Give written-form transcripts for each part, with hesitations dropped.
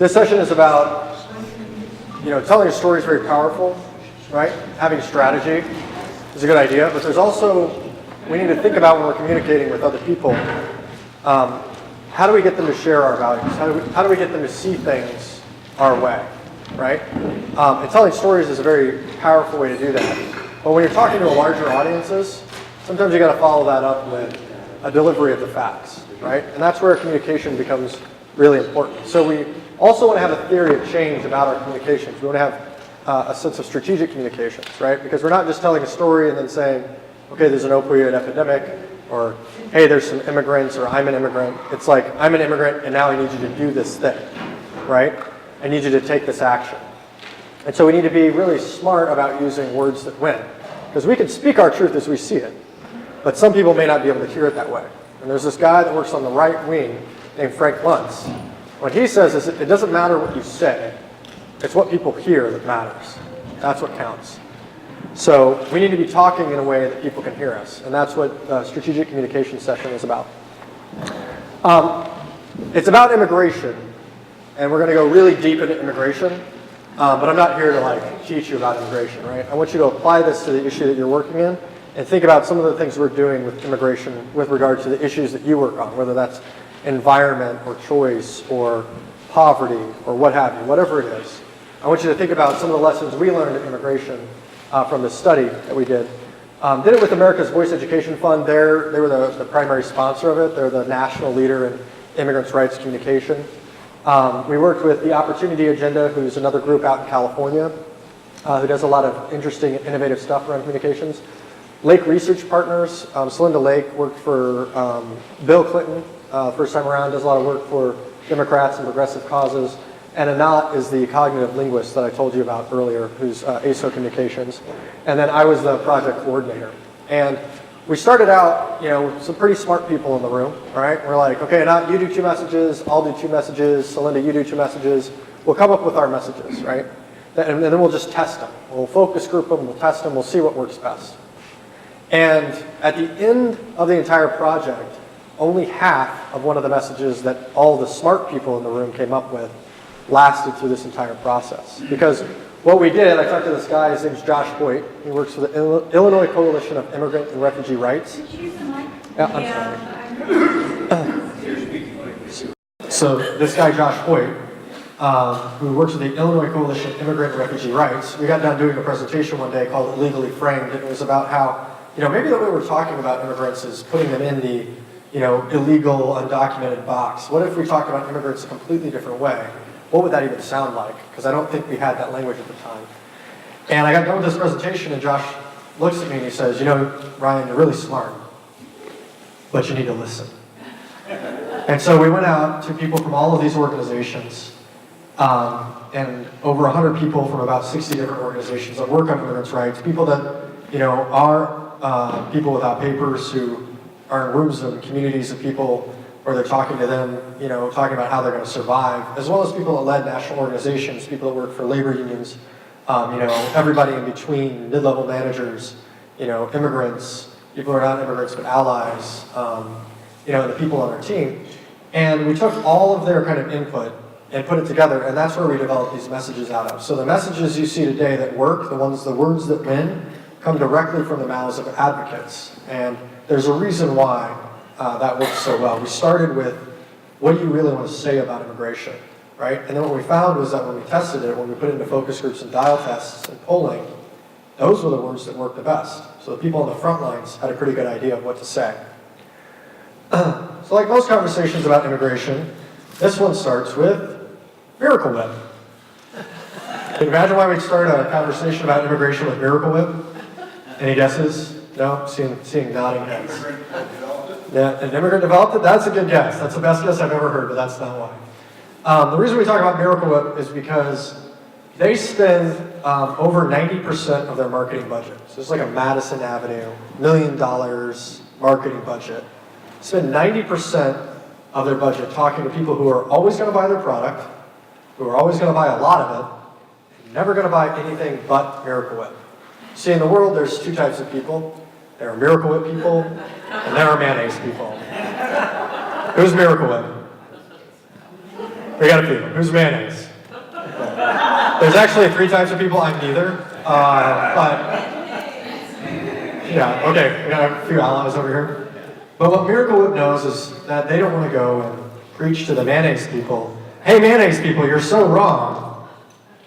This session is about, telling a story is very powerful, right? Having a strategy is a good idea, but there's also, we need to think about when we're communicating with other people, how do we get them to share our values? How do we get them to see things our way, right? And telling stories is a very powerful way to do that. But when you're talking to larger audiences, sometimes you got to follow that up with a delivery of the facts, right? And that's where communication becomes really important. So we also want to have a theory of change about our communications. We want to have a sense of strategic communications, right? Because we're not just telling a story and then saying, okay, there's an opioid epidemic, or hey, there's some immigrants, or I'm an immigrant. It's like, I'm an immigrant and now I need you to do this thing, right? I need you to take this action. And so we need to be really smart about using words that win. Because we can speak our truth as we see it, but some people may not be able to hear it that way. And there's this guy that works on the right wing named Frank Luntz. What he says is it doesn't matter what you say, it's what people hear that matters. That's what counts. So we need to be talking in a way that people can hear us, and that's what the strategic communication session is about. It's about immigration, and we're going to go really deep into immigration, but I'm not here to teach you about immigration, right? I want you to apply this to the issue that you're working in, and think about some of the things we're doing with immigration with regard to the issues that you work on, whether that's environment or choice or poverty or what have you, whatever it is. I want you to think about some of the lessons we learned in immigration from this study that we did. Did it with America's Voice Education Fund. They were the primary sponsor of it. They're the national leader in immigrants' rights communication. We worked with the Opportunity Agenda, who's another group out in California who does a lot of interesting and innovative stuff around communications. Lake Research Partners, Celinda Lake worked for Bill Clinton first time around, does a lot of work for Democrats and progressive causes. And Anat is the cognitive linguist that I told you about earlier, who's ASO Communications. And then I was the project coordinator. And we started out, with some pretty smart people in the room, all right? We're like, okay, Anat, you do 2 messages, I'll do 2 messages, Celinda, you do 2 messages. We'll come up with our messages, right? And then we'll just test them. We'll focus group them, we'll test them, we'll see what works best. And at the end of the entire project, only half of one of the messages that all the smart people in the room came up with lasted through this entire process. Because what we did, I talked to this guy, his name's Josh Hoyt. He works for the Illinois Coalition of Immigrant and Refugee Rights. Did you use the mic? Yeah, I'm sorry. So this guy, Josh Hoyt, who works with the Illinois Coalition of Immigrant and Refugee Rights, we got done doing a presentation one day called Illegally Framed, and it was about how, maybe the way we're talking about immigrants is putting them in the, illegal, undocumented box. What if we talked about immigrants a completely different way? What would that even sound like? Because I don't think we had that language at the time. And I got done with this presentation, and Josh looks at me and he says, Ryan, you're really smart, but you need to listen. And so we went out to people from all of these organizations, and over 100 people from about 60 different organizations that work on immigrants' rights, people that, are people without papers who are in rooms and communities of people where they're talking to them, talking about how they're going to survive, as well as people that led national organizations, people that work for labor unions, everybody in between, mid-level managers, immigrants, people who are not immigrants but allies, the people on our team. And we took all of their kind of input and put it together, and that's where we developed these messages out of. So the messages you see today that work, the words that win, come directly from the mouths of advocates. And there's a reason why that works so well. We started with, what do you really want to say about immigration, right? And then what we found was that when we tested it, when we put it into focus groups and dial tests and polling, those were the words that worked the best. So the people on the front lines had a pretty good idea of what to say. So like most conversations about immigration, this one starts with Miracle Whip. Can you imagine why we'd start a conversation about immigration with Miracle Whip? Any guesses? No? Seeing nodding heads. Yeah, an immigrant developed it? That's a good guess. That's the best guess I've ever heard, but that's not why. The reason we talk about Miracle Whip is because they spend over 90% of their marketing budget. So it's like a Madison Avenue, $1 million marketing budget. Spend 90% of their budget talking to people who are always going to buy their product, who are always going to buy a lot of it, and never going to buy anything but Miracle Whip. See, in the world, there's 2 types of people. There are Miracle Whip people, and there are mayonnaise people. Who's Miracle Whip? We got a few. Who's mayonnaise? There's actually 3 types of people. I'm neither. But yeah, okay. We got a few allies over here. But what Miracle Whip knows is that they don't want to go and preach to the mayonnaise people. Hey, mayonnaise people, you're so wrong.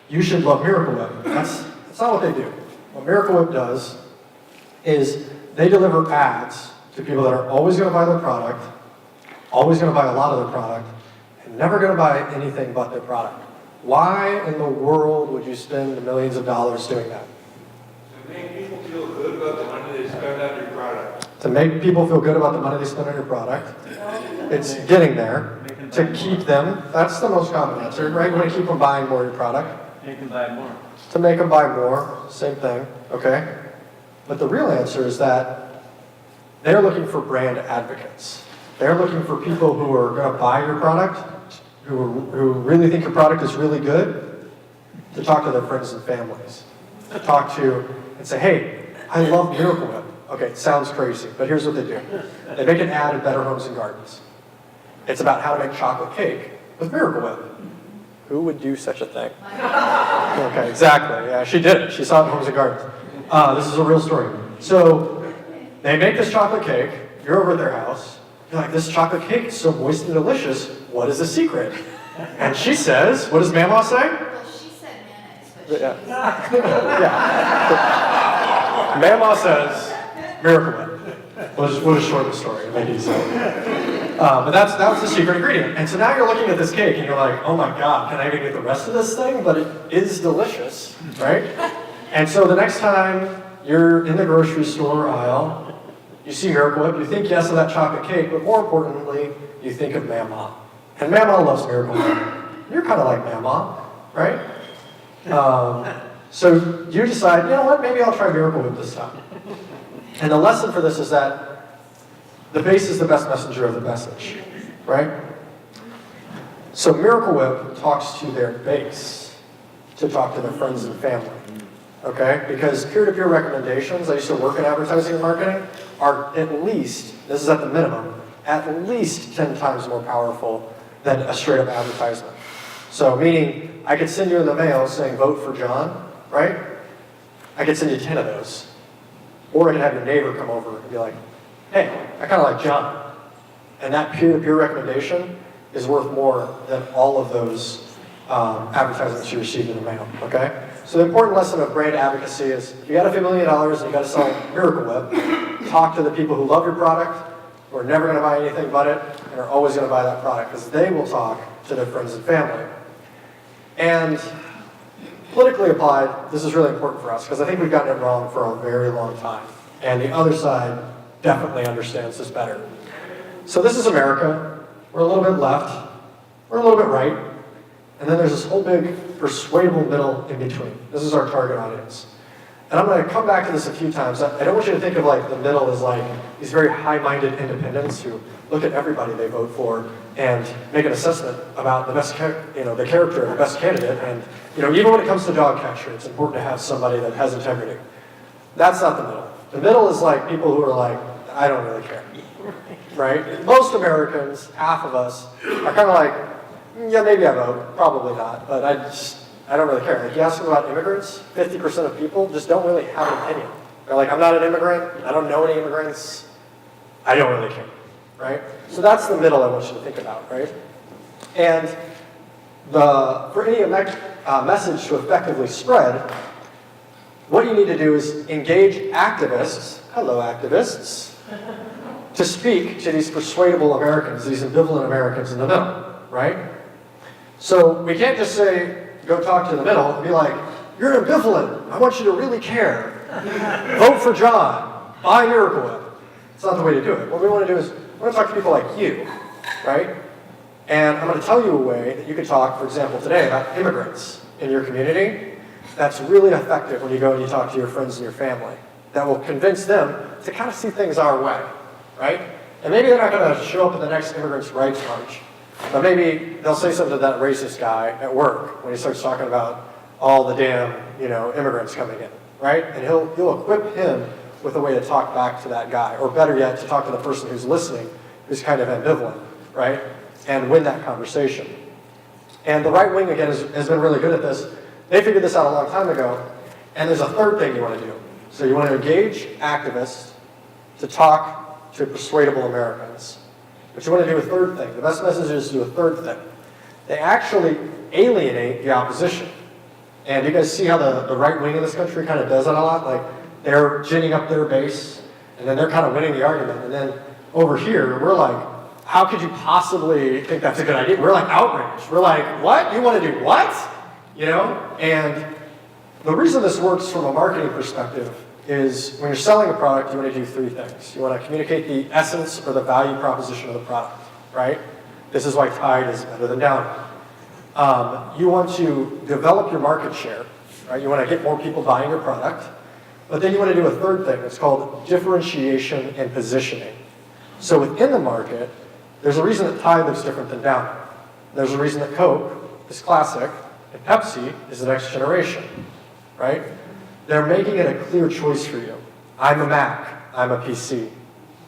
You should love Miracle Whip. That's not what they do. What Miracle Whip does is they deliver ads to people that are always going to buy their product, always going to buy a lot of their product, and never going to buy anything but their product. Why in the world would you spend millions of dollars doing that? To make people feel good about the money they spend on your product. To make people feel good about the money they spend on your product. It's getting there. To keep them, that's the most common answer, right? You want to keep them buying more of your product. Make them buy more. To make them buy more, same thing, okay? But the real answer is that they're looking for brand advocates. They're looking for people who are going to buy your product, who really think your product is really good, to talk to their friends and families. To talk to and say, hey, I love Miracle Whip. Okay, it sounds crazy, but here's what they do. They make an ad in Better Homes and Gardens. It's about how to make chocolate cake with Miracle Whip. Who would do such a thing? Okay, exactly. Yeah, she did it. She saw it in Homes and Gardens. This is a real story. So they make this chocolate cake. You're over at their house. You're like, this chocolate cake is so moist and delicious. What is the secret? And she says, what does Mama say? Well, she said mayonnaise, but Yeah. Yeah. Mama says, Miracle Whip. We'll just shorten the story. Make it easy. But that was the secret ingredient. And so now you're looking at this cake and you're like, oh my God, can I even get the rest of this thing? But it is delicious, right? And so the next time you're in the grocery store aisle, you see Miracle Whip, you think yes of that chocolate cake, but more importantly, you think of Mama. And Mama loves Miracle Whip. You're kind of like Mama, right? So you decide, you know what, maybe I'll try Miracle Whip this time. And the lesson for this is that the base is the best messenger of the message, right? So Miracle Whip talks to their base to talk to their friends and family, okay? Because peer-to-peer recommendations, I used to work in advertising and marketing, are at least, this is at the minimum, at least 10 times more powerful than a straight-up advertisement. So meaning, I could send you in the mail saying, vote for John, right? I could send you 10 of those. Or I could have your neighbor come over and be like, hey, I kind of like John. And that peer-to-peer recommendation is worth more than all of those advertisements you received in the mail, okay? So the important lesson of brand advocacy is, if you got a few $1 million and you got to sell Miracle Whip, talk to the people who love your product, who are never going to buy anything but it, and are always going to buy that product, because they will talk to their friends and family. And politically applied, this is really important for us, because I think we've gotten it wrong for a very long time. And the other side definitely understands this better. So this is America. We're a little bit left. We're a little bit right. And then there's this whole big persuadable middle in between. This is our target audience. And I'm going to come back to this a few times. I don't want you to think of like the middle as like these very high-minded independents who look at everybody they vote for and make an assessment about the best, the character of the best candidate. And even when it comes to dog catcher, it's important to have somebody that has integrity. That's not the middle. The middle is like people who are like, I don't really care, right? Most Americans, half of us, are kind of like, yeah, maybe I vote, probably not, but I don't really care. Like you ask them about immigrants, 50% of people just don't really have an opinion. They're like, I'm not an immigrant, I don't know any immigrants, I don't really care, right? So that's the middle I want you to think about, right? And for any message to effectively spread, what you need to do is engage activists, hello activists, to speak to these persuadable Americans, these ambivalent Americans in the middle, right? So we can't just say, go talk to the middle and be like, you're ambivalent, I want you to really care. Vote for John, buy Miracle Whip. It's not the way to do it. What we want to do is, we want to talk to people like you, right? And I'm going to tell you a way that you can talk, for example, today about immigrants in your community that's really effective when you go and you talk to your friends and your family. That will convince them to kind of see things our way, right? And maybe they're not going to show up at the next immigrants' rights march, but maybe they'll say something to that racist guy at work when he starts talking about all the damn, immigrants coming in, right? And you'll equip him with a way to talk back to that guy, or better yet, to talk to the person who's listening, who's kind of ambivalent, right? And win that conversation. And the right wing, again, has been really good at this. They figured this out a long time ago. And there's a third thing you want to do. So you want to engage activists to talk to persuadable Americans. But you want to do a third thing. The best message is to do a third thing. They actually alienate the opposition. And you guys see how the right wing in this country kind of does that a lot? Like, they're ginning up their base, and then they're kind of winning the argument. And then over here, we're like, how could you possibly think that's a good idea? We're like outraged. We're like, what? You want to do what? You know? And the reason this works from a marketing perspective is when you're selling a product, you want to do three things. You want to communicate the essence or the value proposition of the product, right? This is why Tide is better than Downy. You want to develop your market share, right? You want to get more people buying your product. But then you want to do a third thing. It's called differentiation and positioning. So within the market, there's a reason that Tide looks different than Downy. There's a reason that Coke is classic and Pepsi is the next generation, right? They're making it a clear choice for you. I'm a Mac, I'm a PC,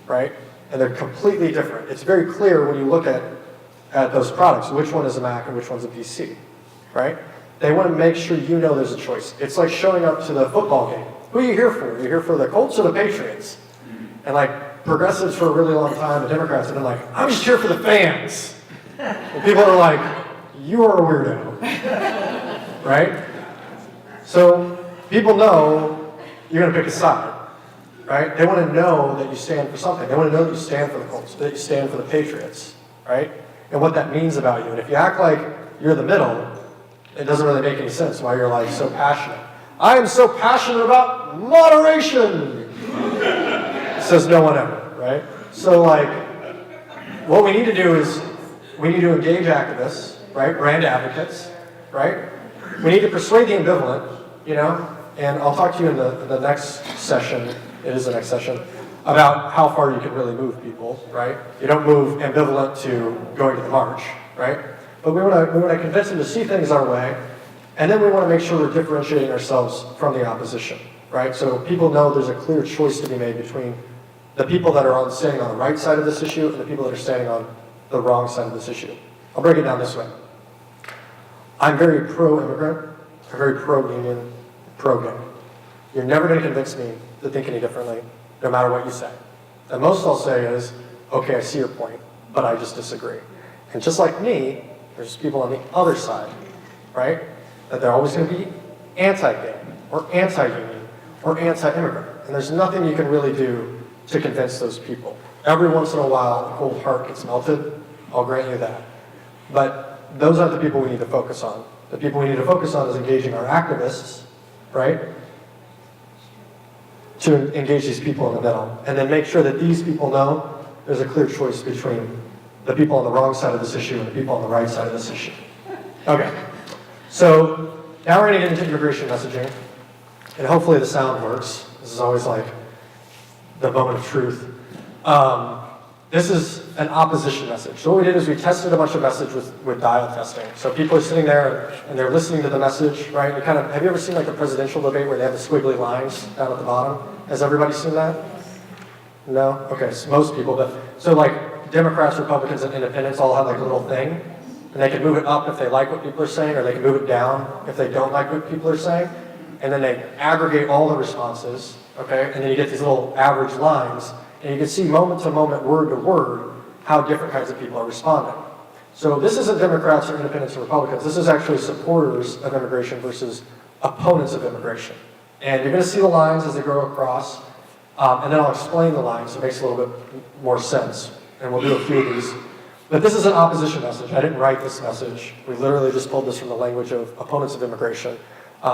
right? And they're completely different. It's very clear when you look at those products, which one is a Mac and which one's a PC, right? They want to make sure you know there's a choice. It's like showing up to the football game. Who are you here for? Are you here for the Colts or the Patriots? And like progressives for a really long time, the Democrats have been like, I'm just here for the fans. And people are like, you are a weirdo, right? So people know you're going to pick a side, right? They want to know that you stand for something. They want to know that you stand for the Colts, that you stand for the Patriots, right? And what that means about you. And if you act like you're the middle, it doesn't really make any sense why you're like so passionate. I am so passionate about moderation, says no one ever, right? So like, what we need to do is we need to engage activists, right? Brand advocates, right? We need to persuade the ambivalent, you know? And I'll talk to you in the next session, it is the next session, about how far you can really move people, right? You don't move ambivalent to going to the march, right? But we want to convince them to see things our way, and then we want to make sure we're differentiating ourselves from the opposition, right? So people know there's a clear choice to be made between the people that are standing on the right side of this issue and the people that are standing on the wrong side of this issue. I'll break it down this way. I'm very pro-immigrant, I'm very pro-union, pro-gay. You're never going to convince me to think any differently, no matter what you say. And most I'll say is, okay, I see your point, but I just disagree. And just like me, there's people on the other side, right? That they're always going to be anti-gay, or anti-union, or anti-immigrant. And there's nothing you can really do to convince those people. Every once in a while, a cold heart gets melted, I'll grant you that. But those aren't the people we need to focus on. The people we need to focus on is engaging our activists, right? To engage these people in the middle. And then make sure that these people know there's a clear choice between the people on the wrong side of this issue and the people on the right side of this issue. Okay, so now we're going to get into immigration messaging. And hopefully the sound works. This is always like the moment of truth. This is an opposition message. So what we did is we tested a bunch of message with dial testing. So people are sitting there and they're listening to the message, right? You kind of, have you ever seen like the presidential debate where they have the squiggly lines down at the bottom? Has everybody seen that? No? Okay, so most people. But so like Democrats, Republicans, and Independents all have like a little thing. And they can move it up if they like what people are saying, or they can move it down if they don't like what people are saying. And then they aggregate all the responses, okay? And then you get these little average lines. And you can see moment to moment, word to word, how different kinds of people are responding. So this isn't Democrats or Independents or Republicans. This is actually supporters of immigration versus opponents of immigration. And you're going to see the lines as they go across. And then I'll explain the lines so it makes a little bit more sense. And we'll do a few of these. But this is an opposition message. I didn't write this message. We literally just pulled this from the language of opponents of immigration.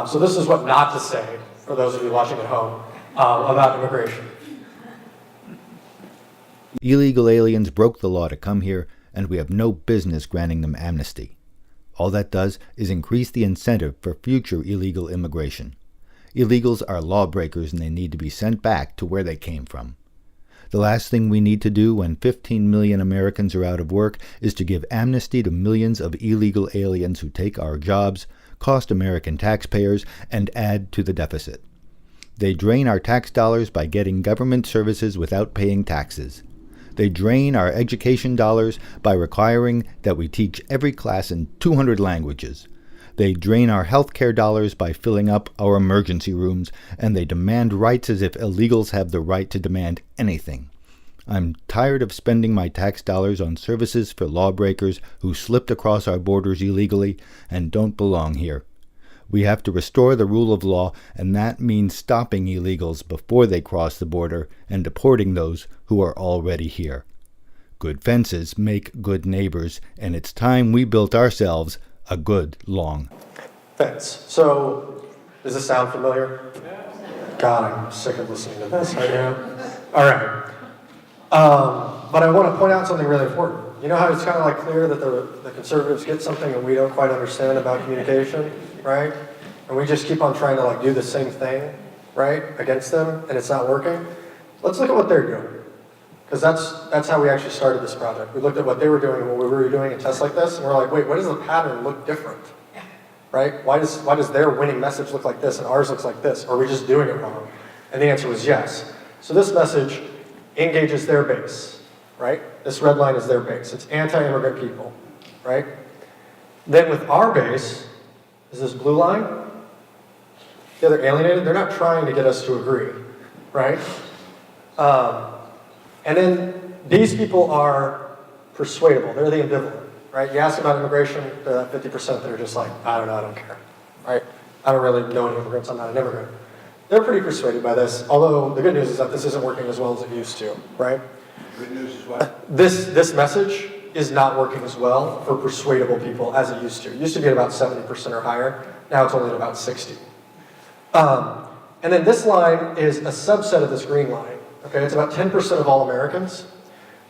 So this is what not to say, for those of you watching at home, about immigration. Illegal aliens broke the law to come here, and we have no business granting them amnesty. All that does is increase the incentive for future illegal immigration. Illegals are lawbreakers and they need to be sent back to where they came from. The last thing we need to do when 15 million Americans are out of work is to give amnesty to millions of illegal aliens who take our jobs, cost American taxpayers, and add to the deficit. They drain our tax dollars by getting government services without paying taxes. They drain our education dollars by requiring that we teach every class in 200 languages. They drain our healthcare dollars by filling up our emergency rooms, and they demand rights as if illegals have the right to demand anything. I'm tired of spending my tax dollars on services for lawbreakers who slipped across our borders illegally and don't belong here. We have to restore the rule of law, and that means stopping illegals before they cross the border and deporting those who are already here. Good fences make good neighbors, and it's time we built ourselves a good, long Fence. So, does this sound familiar? God, I'm sick of listening to this right now. All right. But I want to point out something really important. You know how it's kind of like clear that the conservatives get something and we don't quite understand about communication, right? And we just keep on trying to like do the same thing, right, against them, and it's not working. Let's look at what they're doing. Because that's how we actually started this project. We looked at what they were doing and what we were doing in tests like this, and we're like, wait, why does the pattern look different? Right? Why does their winning message look like this and ours looks like this? Or are we just doing it wrong? And the answer was yes. So this message engages their base, right? This red line is their base. It's anti-immigrant people, right? Then with our base, is this blue line? Yeah, they're alienated. They're not trying to get us to agree, right? And then these people are persuadable. They're the ambivalent, right? You ask about immigration, they're that 50% that are just like, I don't know, I don't care, right? I don't really know any immigrants, I'm not an immigrant. They're pretty persuaded by this, although the good news is that this isn't working as well as it used to, right? Good news is what? This message is not working as well for persuadable people as it used to. It used to be at about 70% or higher. Now it's only at about 60. And then this line is a subset of this green line. Okay, it's about 10% of all Americans.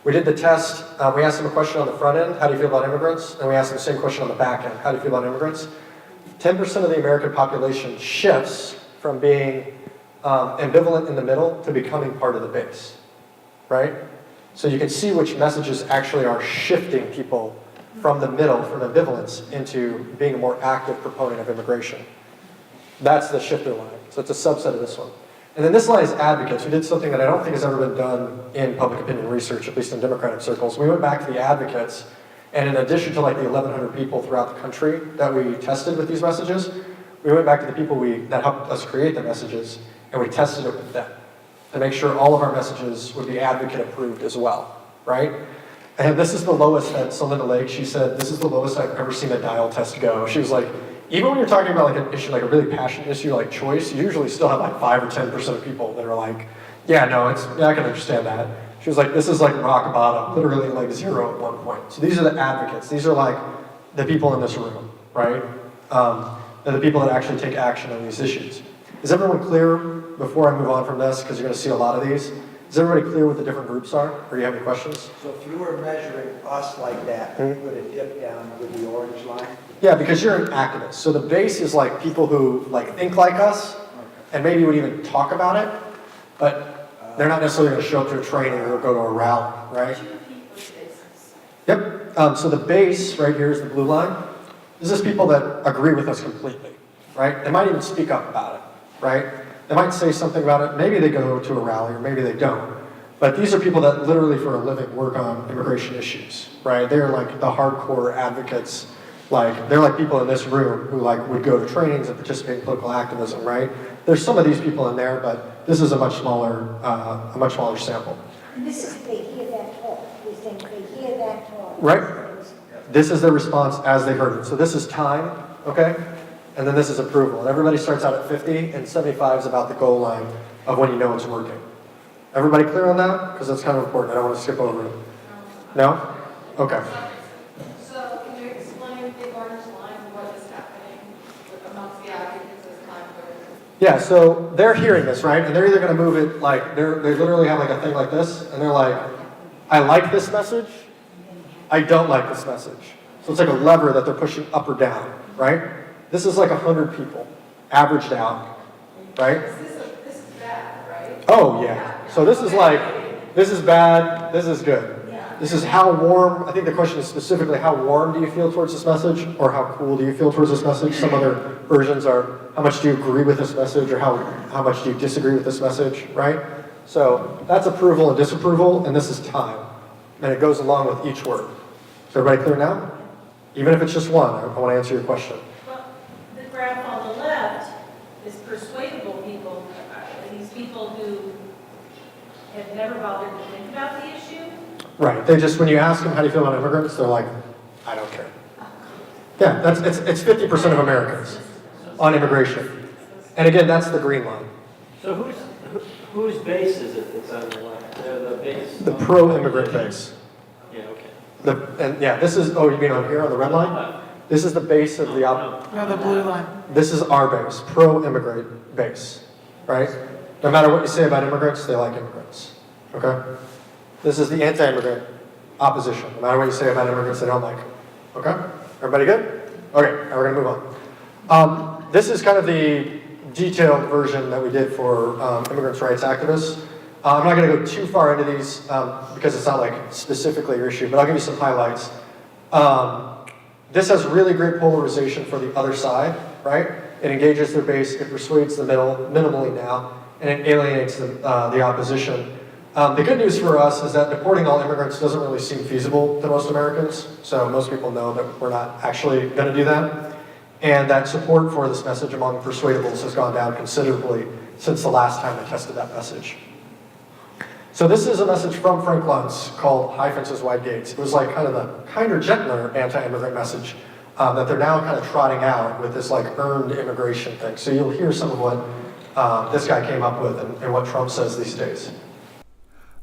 We did the test. We asked them a question on the front end, how do you feel about immigrants? And we asked them the same question on the back end, how do you feel about immigrants? 10% of the American population shifts from being ambivalent in the middle to becoming part of the base, right? So you can see which messages actually are shifting people from the middle, from ambivalence, into being a more active proponent of immigration. That's the shifter line. So it's a subset of this one. And then this line is advocates. We did something that I don't think has ever been done in public opinion research, at least in Democratic circles. We went back to the advocates, and in addition to like the 1,100 people throughout the country that we tested with these messages, we went back to the people that helped us create the messages, and we tested it with them to make sure all of our messages would be advocate approved as well, right? And this is the lowest that Celinda Lake, she said, this is the lowest I've ever seen a dial test go. She was like, even when you're talking about like an issue, like a really passionate issue like choice, you usually still have like 5 or 10% of people that are like, yeah, no, I can understand that. She was like, this is like rock bottom, literally like 0 at one point. So these are the advocates. These are like the people in this room, right? They're the people that actually take action on these issues. Is everyone clear before I move on from this, because you're going to see a lot of these? Is everybody clear what the different groups are, or do you have any questions? So if you were measuring us like that, would it dip down with the orange line? Yeah, because you're an activist. So the base is like people who like think like us, and maybe would even talk about it, but they're not necessarily going to show up to a training or go to a rally, right? Yep. So the base right here is the blue line. This is people that agree with us completely, right? They might even speak up about it, right? They might say something about it. Maybe they go to a rally, or maybe they don't. But these are people that literally for a living work on immigration issues, right? They're like the hardcore advocates. Like, they're like people in this room who like would go to trainings and participate in political activism, right? There's some of these people in there, but this is a much smaller sample. And this is they hear that talk. We think they hear that talk. Right. This is their response as they heard it. So this is time, okay? And then this is approval. And everybody starts out at 50, and 75 is about the goal line of when you know it's working. Everybody clear on that? Because that's kind of important. I don't want to skip over it. No? Okay. So can you explain the orange line, what is happening amongst the advocates as time goes? Yeah, so they're hearing this, right? And they're either going to move it like, they literally have like a thing like this, and they're like, I like this message, I don't like this message. So it's like a lever that they're pushing up or down, right? This is like 100 people, averaged out, right? This is bad, right? Oh yeah. So this is like, this is bad, this is good. This is how warm, I think the question is specifically how warm do you feel towards this message, or how cool do you feel towards this message? Some other versions are how much do you agree with this message, or how much do you disagree with this message, right? So that's approval and disapproval, and this is time. and it goes along with each word. Is everybody clear now? Even if it's just one, I want to answer your question. Well, the graph on the left is persuadable people, these people who have never bothered to think about the issue. Right, they just, when you ask them how do you feel about immigrants, they're like, I don't care. Yeah, it's 50% of Americans on immigration. And again, that's the green line. So whose base is it that's on the left? The base? The pro-immigrant base. Yeah, okay. This is, oh, you mean on here on the red line? This is the base of the, No, the blue line. this is our base, pro-immigrant base, right? No matter what you say about immigrants, they like immigrants, okay? This is the anti-immigrant opposition. No matter what you say about immigrants, they don't like them, okay? Everybody good? Okay, now we're gonna move on. This is kind of the detailed version that we did for immigrants' rights activists. I'm not gonna go too far into these because it's not like specifically your issue, but I'll give you some highlights. This has really great polarization for the other side, right? It engages their base, it persuades the middle minimally now, and it alienates the opposition. The good news for us is that deporting all immigrants doesn't really seem feasible to most Americans, so most people know that we're not actually going to do that, and that support for this message among persuadables has gone down considerably since the last time they tested that message. So this is a message from Frank Luntz called High Fences, Wide Gates. It was like kind of the kinder, gentler anti-immigrant message that they're now kind of trotting out with this like earned immigration thing. So you'll hear some of what this guy came up with and what Trump says these days.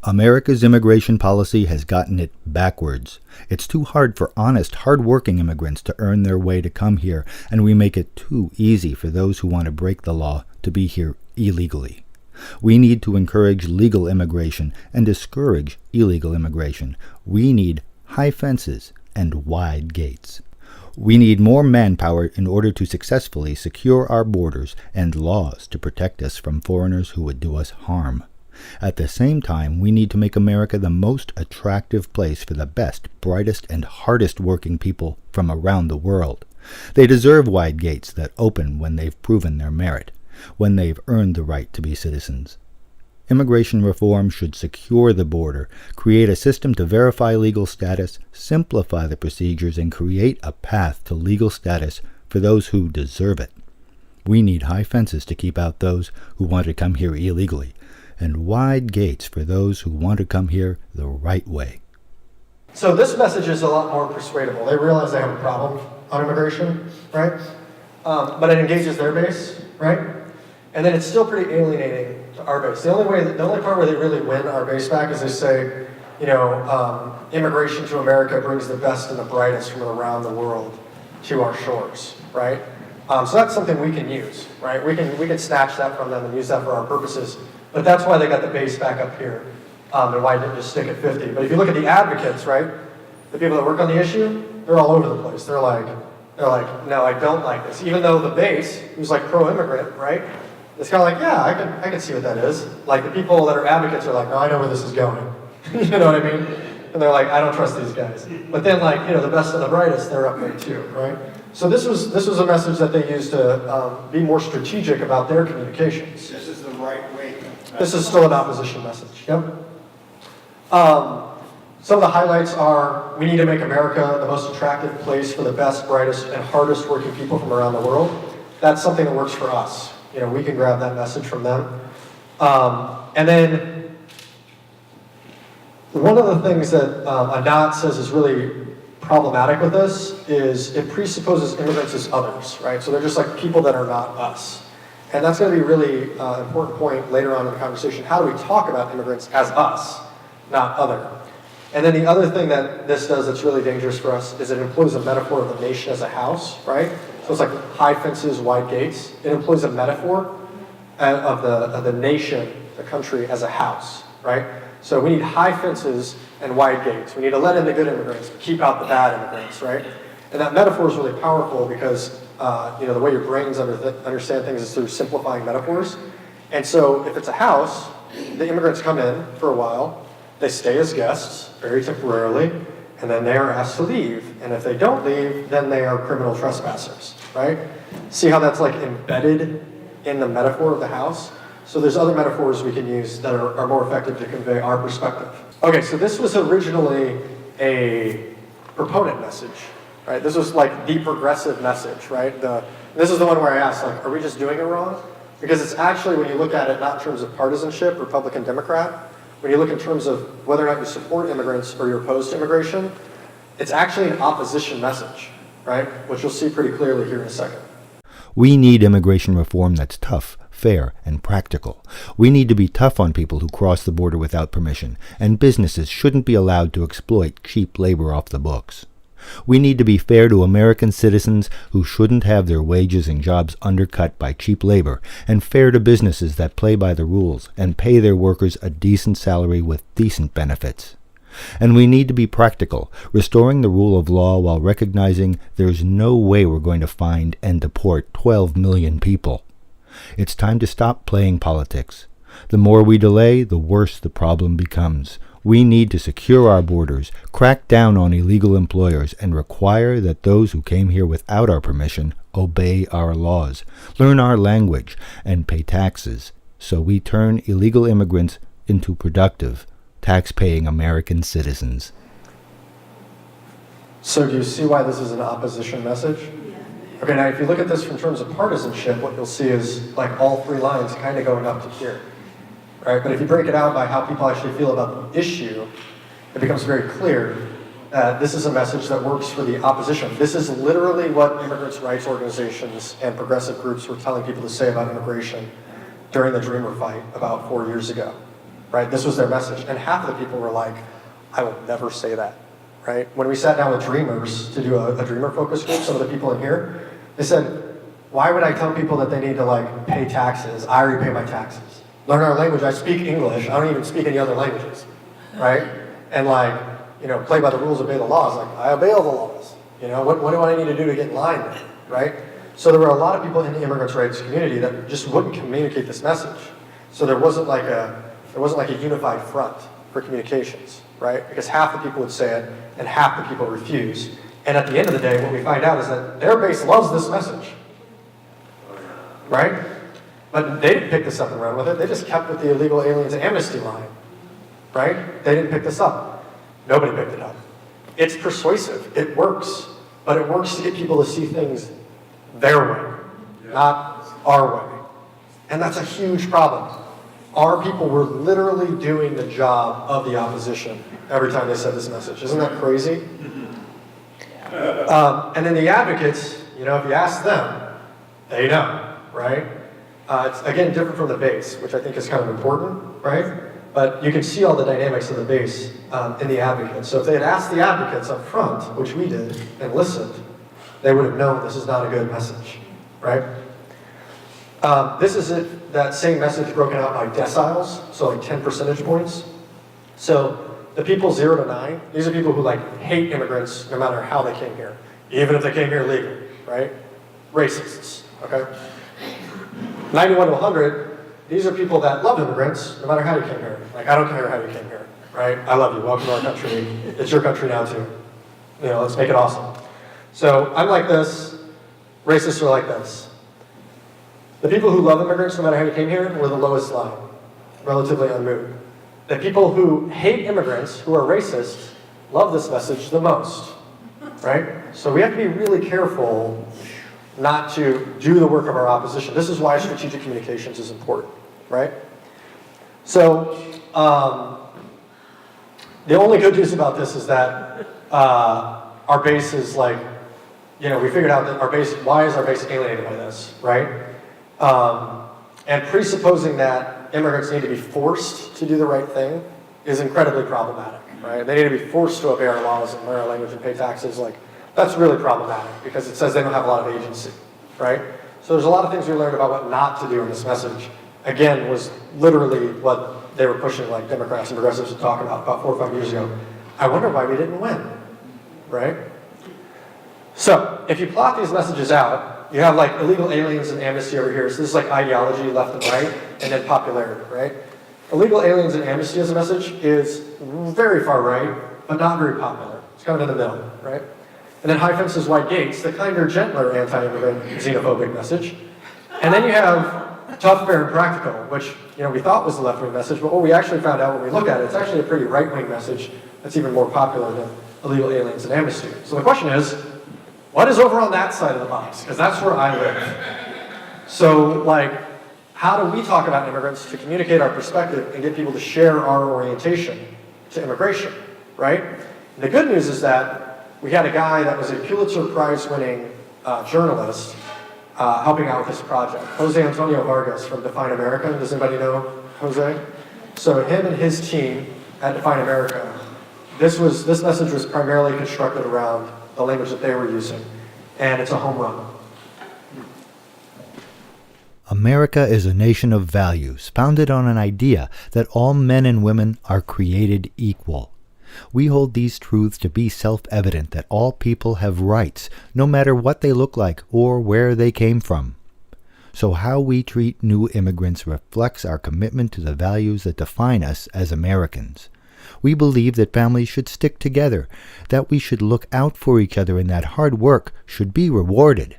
America's immigration policy has gotten it backwards. It's too hard for honest, hard-working immigrants to earn their way to come here, and we make it too easy for those who want to break the law to be here illegally. We need to encourage legal immigration and discourage illegal immigration. We need high fences and wide gates. We need more manpower in order to successfully secure our borders and laws to protect us from foreigners who would do us harm. At the same time, we need to make America the most attractive place for the best, brightest, and hardest working people from around the world. They deserve wide gates that open when they've proven their merit, when they've earned the right to be citizens. Immigration reform should secure the border, create a system to verify legal status, simplify the procedures, and create a path to legal status for those who deserve it. We need high fences to keep out those who want to come here illegally, and wide gates for those who want to come here the right way. So this message is a lot more persuadable. They realize they have a problem on immigration, right? But it engages their base, right? And then it's still pretty alienating to our base. The only part where they really win our base back is they say, immigration to America brings the best and the brightest from around the world to our shores, right? So that's something we can use, right? We can snatch that from them and use that for our purposes. But that's why they got the base back up here, and why didn't just stick at 50. But if you look at the advocates, right, the people that work on the issue, they're all over the place. They're like, no, I don't like this. Even though the base, who's like pro-immigrant, right, it's kind of like, yeah, I can see what that is. Like the people that are advocates are like, no, I know where this is going. You know what I mean? And they're like, I don't trust these guys. But then like, the best and the brightest, they're up there too, right? So this was a message that they used to be more strategic about their communications. This is the right way. This is still an opposition message, yep. Some of the highlights are, we need to make America the most attractive place for the best, brightest, and hardest working people from around the world. That's something that works for us. We can grab that message from them. And then, one of the things that Anat says is really problematic with this is it presupposes immigrants as others, right? So they're just like people that are not us. And that's going to be a really important point later on in the conversation. How do we talk about immigrants as us, not other? And then the other thing that this does that's really dangerous for us is it employs a metaphor of the nation as a house, right? So it's like high fences, wide gates. It employs a metaphor of the nation, the country, as a house, right? So we need high fences and wide gates. We need to let in the good immigrants, but keep out the bad immigrants, right? And that metaphor is really powerful because the way your brains understand things is through simplifying metaphors. And so if it's a house, the immigrants come in for a while, they stay as guests, very temporarily, and then they are asked to leave. And if they don't leave, then they are criminal trespassers, right? See how that's like embedded in the metaphor of the house? So there's other metaphors we can use that are more effective to convey our perspective. Okay, so this was originally a proponent message, right? This was like the progressive message, right? This is the one where I asked, like, are we just doing it wrong? Because it's actually, when you look at it, not in terms of partisanship, Republican, Democrat, when you look in terms of whether or not you support immigrants or you're opposed to immigration, it's actually an opposition message, right? Which you'll see pretty clearly here in a second. We need immigration reform that's tough, fair, and practical. We need to be tough on people who cross the border without permission, and businesses shouldn't be allowed to exploit cheap labor off the books. We need to be fair to American citizens who shouldn't have their wages and jobs undercut by cheap labor, and fair to businesses that play by the rules and pay their workers a decent salary with decent benefits. And we need to be practical, restoring the rule of law while recognizing there's no way we're going to find and deport 12 million people. It's time to stop playing politics. The more we delay, the worse the problem becomes. We need to secure our borders, crack down on illegal employers, and require that those who came here without our permission obey our laws, learn our language, and pay taxes, so we turn illegal immigrants into productive, tax-paying American citizens. So do you see why this is an opposition message? Okay, now if you look at this from terms of partisanship, what you'll see is like all three lines kind of going up to here, right? But if you break it out by how people actually feel about the issue, it becomes very clear that this is a message that works for the opposition. This is literally what immigrants' rights organizations and progressive groups were telling people to say about immigration during the Dreamer fight about 4 years ago, right? This was their message. And half of the people were like, I will never say that, right? When we sat down with Dreamers to do a Dreamer focus group, some of the people in here, they said, why would I tell people that they need to like pay taxes? I already pay my taxes. Learn our language, I speak English, I don't even speak any other languages, right? And like, you know, play by the rules, obey the laws. Like, I obey all the laws. You know, what do I need to do to get in line then, right? So there were a lot of people in the immigrants' rights community that just wouldn't communicate this message. So there wasn't like a unified front for communications, right? Because half the people would say it and half the people refuse. And at the end of the day, what we find out is that their base loves this message, right? But they didn't pick this up and run with it. They just kept with the illegal aliens amnesty line, right? They didn't pick this up. Nobody picked it up. It's persuasive. It works. But it works to get people to see things their way, not our way. And that's a huge problem. Our people were literally doing the job of the opposition every time they said this message. Isn't that crazy? And then the advocates, you know, if you ask them, they know, right? It's, again, different from the base, which I think is kind of important, right? But you can see all the dynamics of the base in the advocates. So if they had asked the advocates up front, which we did, and listened, they would have known this is not a good message, right? This is that same message broken out by deciles, so like 10 percentage points. So the people 0 to 9, these are people who like hate immigrants no matter how they came here, even if they came here legally, right? Racists, okay? 91 to 100, these are people that love immigrants no matter how you came here. Like, I don't care how you came here, right? I love you, welcome to our country. It's your country now too. You know, let's make it awesome. So I'm like this, racists are like this. The people who love immigrants no matter how you came here were the lowest line, relatively unmoved. The people who hate immigrants, who are racist, love this message the most, right? So we have to be really careful not to do the work of our opposition. This is why strategic communications is important, right? So the only good news about this is that our base is like, you know, we figured out that our base, why is our base alienated by this, right? And presupposing that immigrants need to be forced to do the right thing is incredibly problematic, right? They need to be forced to obey our laws and learn our language and pay taxes. Like, that's really problematic because it says they don't have a lot of agency, right? So there's a lot of things we learned about what not to do in this message. Again, was literally what they were pushing, like Democrats and progressives would talk about 4 or 5 years ago. I wonder why we didn't win, right? So if you plot these messages out, you have like illegal aliens and amnesty over here. So this is like ideology left and right, and then popularity, right? Illegal aliens and amnesty as a message is very far right, but not very popular. It's kind of in the middle, right? And then high fences, wide gates, the kinder, gentler anti-immigrant xenophobic message. And then you have tough, fair, and practical, which we thought was the left-wing message, but what we actually found out when we looked at it, it's actually a pretty right-wing message that's even more popular than illegal aliens and amnesty. So the question is, what is over on that side of the box? Because that's where I live. So, how do we talk about immigrants to communicate our perspective and get people to share our orientation to immigration, right? And the good news is that we had a guy that was a Pulitzer Prize-winning journalist helping out with this project. Jose Antonio Vargas from Define America. Does anybody know Jose? So him and his team at Define America, this message was primarily constructed around the language that they were using, and it's a home run. America is a nation of values founded on an idea that all men and women are created equal. We hold these truths to be self-evident that all people have rights, no matter what they look like or where they came from. So how we treat new immigrants reflects our commitment to the values that define us as Americans. We believe that families should stick together, that we should look out for each other, and that hard work should be rewarded.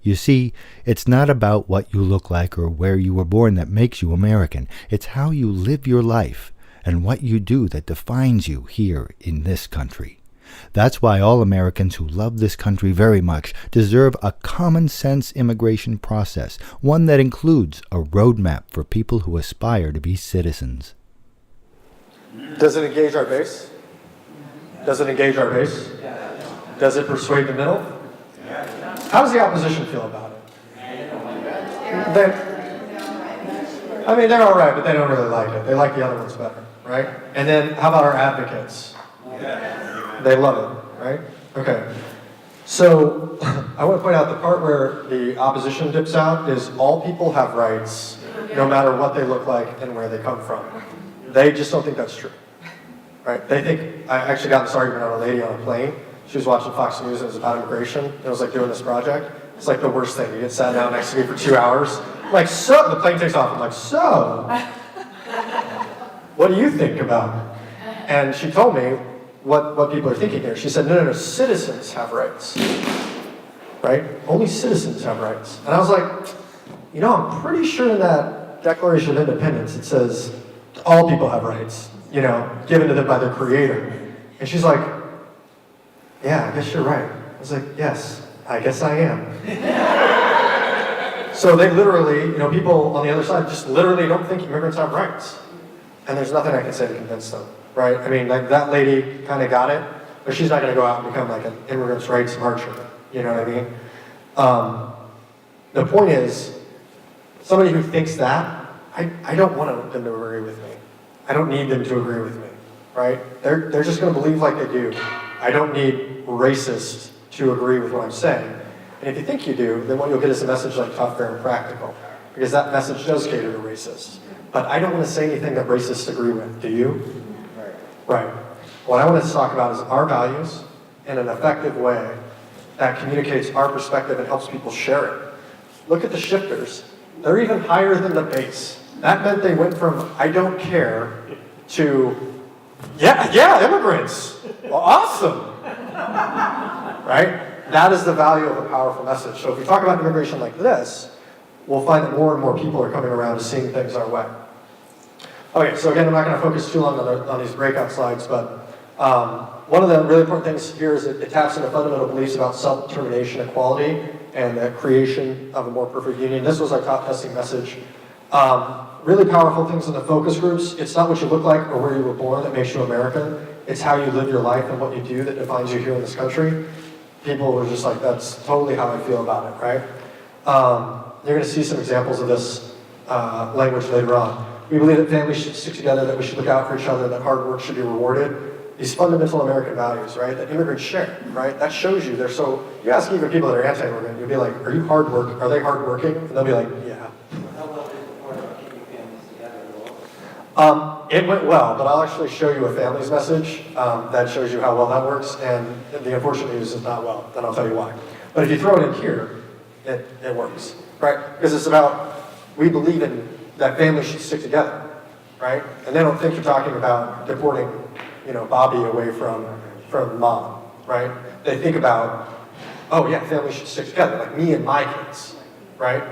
You see, it's not about what you look like or where you were born that makes you American. It's how you live your life and what you do that defines you here in this country. That's why all Americans who love this country very much deserve a common-sense immigration process, one that includes a roadmap for people who aspire to be citizens. Does it engage our base? Does it engage our base? Does it persuade the middle? How does the opposition feel about it? They're all right, but they don't really like it. They like the other ones better, right? And then how about our advocates? They love it, right? Okay. So I want to point out the part where the opposition dips out is all people have rights, no matter what they look like and where they come from. They just don't think that's true, right? They think, I actually got in this argument on a lady on a plane. She was watching Fox News and it was about immigration. It was like doing this project. It's like the worst thing. You get sat down next to me for 2 hours. Like, so, the plane takes off. I'm like, so, what do you think about it? And she told me what people are thinking here. She said, no, citizens have rights, right? Only citizens have rights. And I was like, I'm pretty sure in that Declaration of Independence it says all people have rights, given to them by their creator. And she's like, yeah, I guess you're right. I was like, yes, I guess I am. So they literally, people on the other side just literally don't think immigrants have rights. And there's nothing I can say to convince them, right? I mean, that lady kind of got it, but she's not going to go out and become like an immigrants' rights marcher. You know what I mean? The point is, somebody who thinks that, I don't want them to agree with me. I don't need them to agree with me, right? They're just going to believe like they do. I don't need racists to agree with what I'm saying. And if you think you do, then what you'll get is a message like tough, fair, and practical, because that message does cater to racists. But I don't want to say anything that racists agree with. Do you? Right. What I want to talk about is our values in an effective way that communicates our perspective and helps people share it. Look at the shifters. They're even higher than the base. That meant they went from I don't care to yeah, immigrants. Well, awesome. Right? That is the value of a powerful message. So if we talk about immigration like this, we'll find that more and more people are coming around to seeing things our way. Okay, so again, I'm not going to focus too long on these breakout slides, but one of the really important things here is it taps into fundamental beliefs about self-determination, equality, and the creation of a more perfect union. This was our top testing message. Really powerful things in the focus groups. It's not what you look like or where you were born that makes you American. It's how you live your life and what you do that defines you here in this country. People were just like, that's totally how I feel about it, right? You're going to see some examples of this language later on. We believe that families should stick together, that we should look out for each other, that hard work should be rewarded. These fundamental American values, right, that immigrants share, right? That shows you they're so, you ask even people that are anti-immigrant, you'll be like, are they hardworking? And they'll be like, yeah. How well did the report about keeping families together go? It went well, but I'll actually show you a family's message that shows you how well that works, and the unfortunate news is not well, then I'll tell you why. But if you throw it in here, it works, right? Because it's about, we believe in that families should stick together, right? And they don't think you're talking about deporting, Bobby away from mom, right? They think about, oh yeah, families should stick together, like me and my kids, right?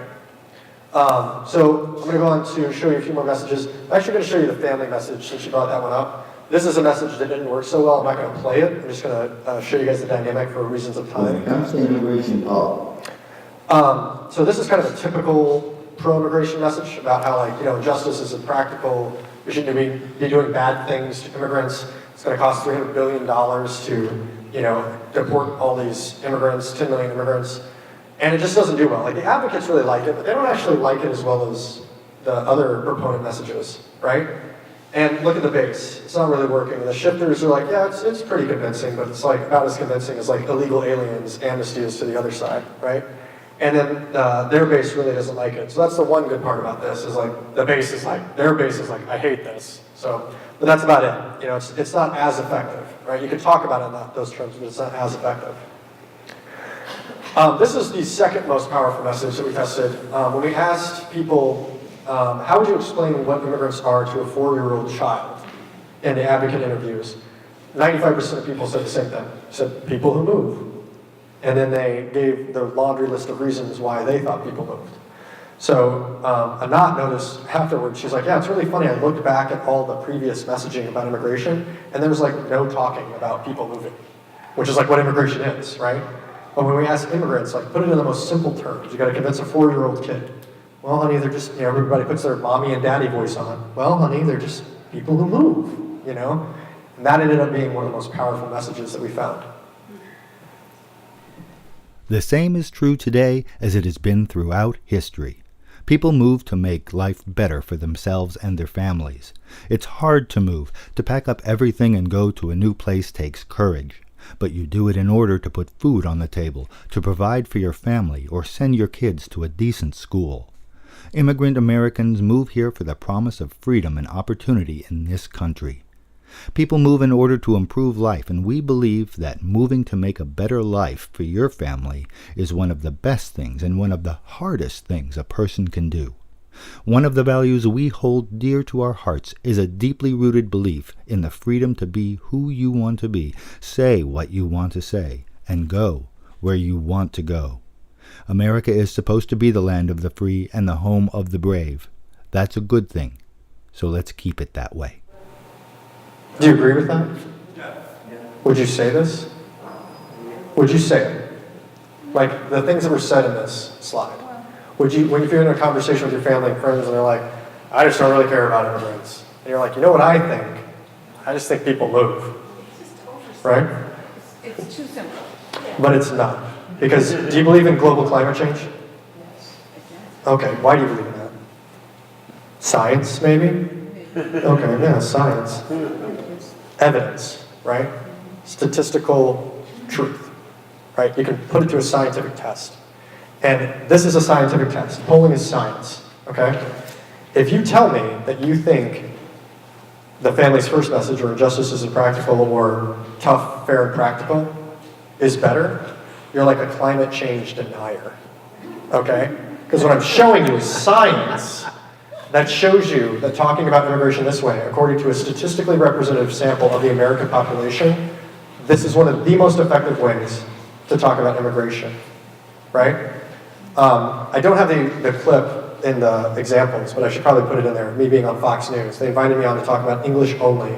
So I'm going to go on to show you a few more messages. I'm actually going to show you the family message since you brought that one up. This is a message that didn't work so well. I'm not going to play it. I'm just going to show you guys the dynamic for reasons of When time. it comes to immigration law, So this is kind of a typical pro-immigration message about how, like, justice is impractical. We shouldn't be doing bad things to immigrants. It's going to cost $300 billion to, deport all these immigrants, 10 million immigrants. And it just doesn't do well. Like, the advocates really like it, but they don't actually like it as well as the other proponent messages, right? And look at the base. It's not really working. And the shifters are like, yeah, it's pretty convincing, but it's like about as convincing as like illegal aliens amnesty is to the other side, right? And then their base really doesn't like it. So that's the one good part about this is like their base is like, I hate this. So, but that's about it. It's not as effective, right? You can talk about it in those terms, but it's not as effective. This is the second most powerful message that we tested. When we asked people, how would you explain what immigrants are to a 4-year-old child in the advocate interviews? 95% of people said the same thing. Said people who move. And then they gave the laundry list of reasons why they thought people moved. So Anat noticed afterwards, she's like, yeah, it's really funny. I looked back at all the previous messaging about immigration, and there was like no talking about people moving, which is like what immigration is, right? But when we ask immigrants, like, put it in the most simple terms. You got to convince a 4-year-old kid. Well, honey, they're just, everybody puts their mommy and daddy voice on. Well, honey, they're just people who move, And that ended up being one of the most powerful messages that we found. The same is true today as it has been throughout history. People move to make life better for themselves and their families. It's hard to move. To pack up everything and go to a new place takes courage. But you do it in order to put food on the table, to provide for your family, or send your kids to a decent school. Immigrant Americans move here for the promise of freedom and opportunity in this country. People move in order to improve life, and we believe that moving to make a better life for your family is one of the best things and one of the hardest things a person can do. One of the values we hold dear to our hearts is a deeply rooted belief in the freedom to be who you want to be, say what you want to say, and go where you want to go. America is supposed to be the land of the free and the home of the brave. That's a good thing, so let's keep it that way. Do you agree with that? Yeah. Would you say this? Would you say it? Like the things that were said in this slide. Would you, when you're in a conversation with your family and friends and they're like, I just don't really care about immigrants. And you're like, you know what I think? I just think people move. Right? It's too simple. But it's not. Because do you believe in global climate change? Okay, why do you believe in that? Science, maybe? Okay, yeah, science. Evidence, right? Statistical truth, right? You can put it to a scientific test. And this is a scientific test. Polling is science, okay? If you tell me that you think the family's first message, or injustice is impractical, or tough, fair, and practical is better, you're like a climate change denier, okay? Because what I'm showing you is science that shows you that talking about immigration this way, according to a statistically representative sample of the American population, this is one of the most effective ways to talk about immigration, right? I don't have the clip in the examples, but I should probably put it in there, me being on Fox News. They invited me on to talk about English-only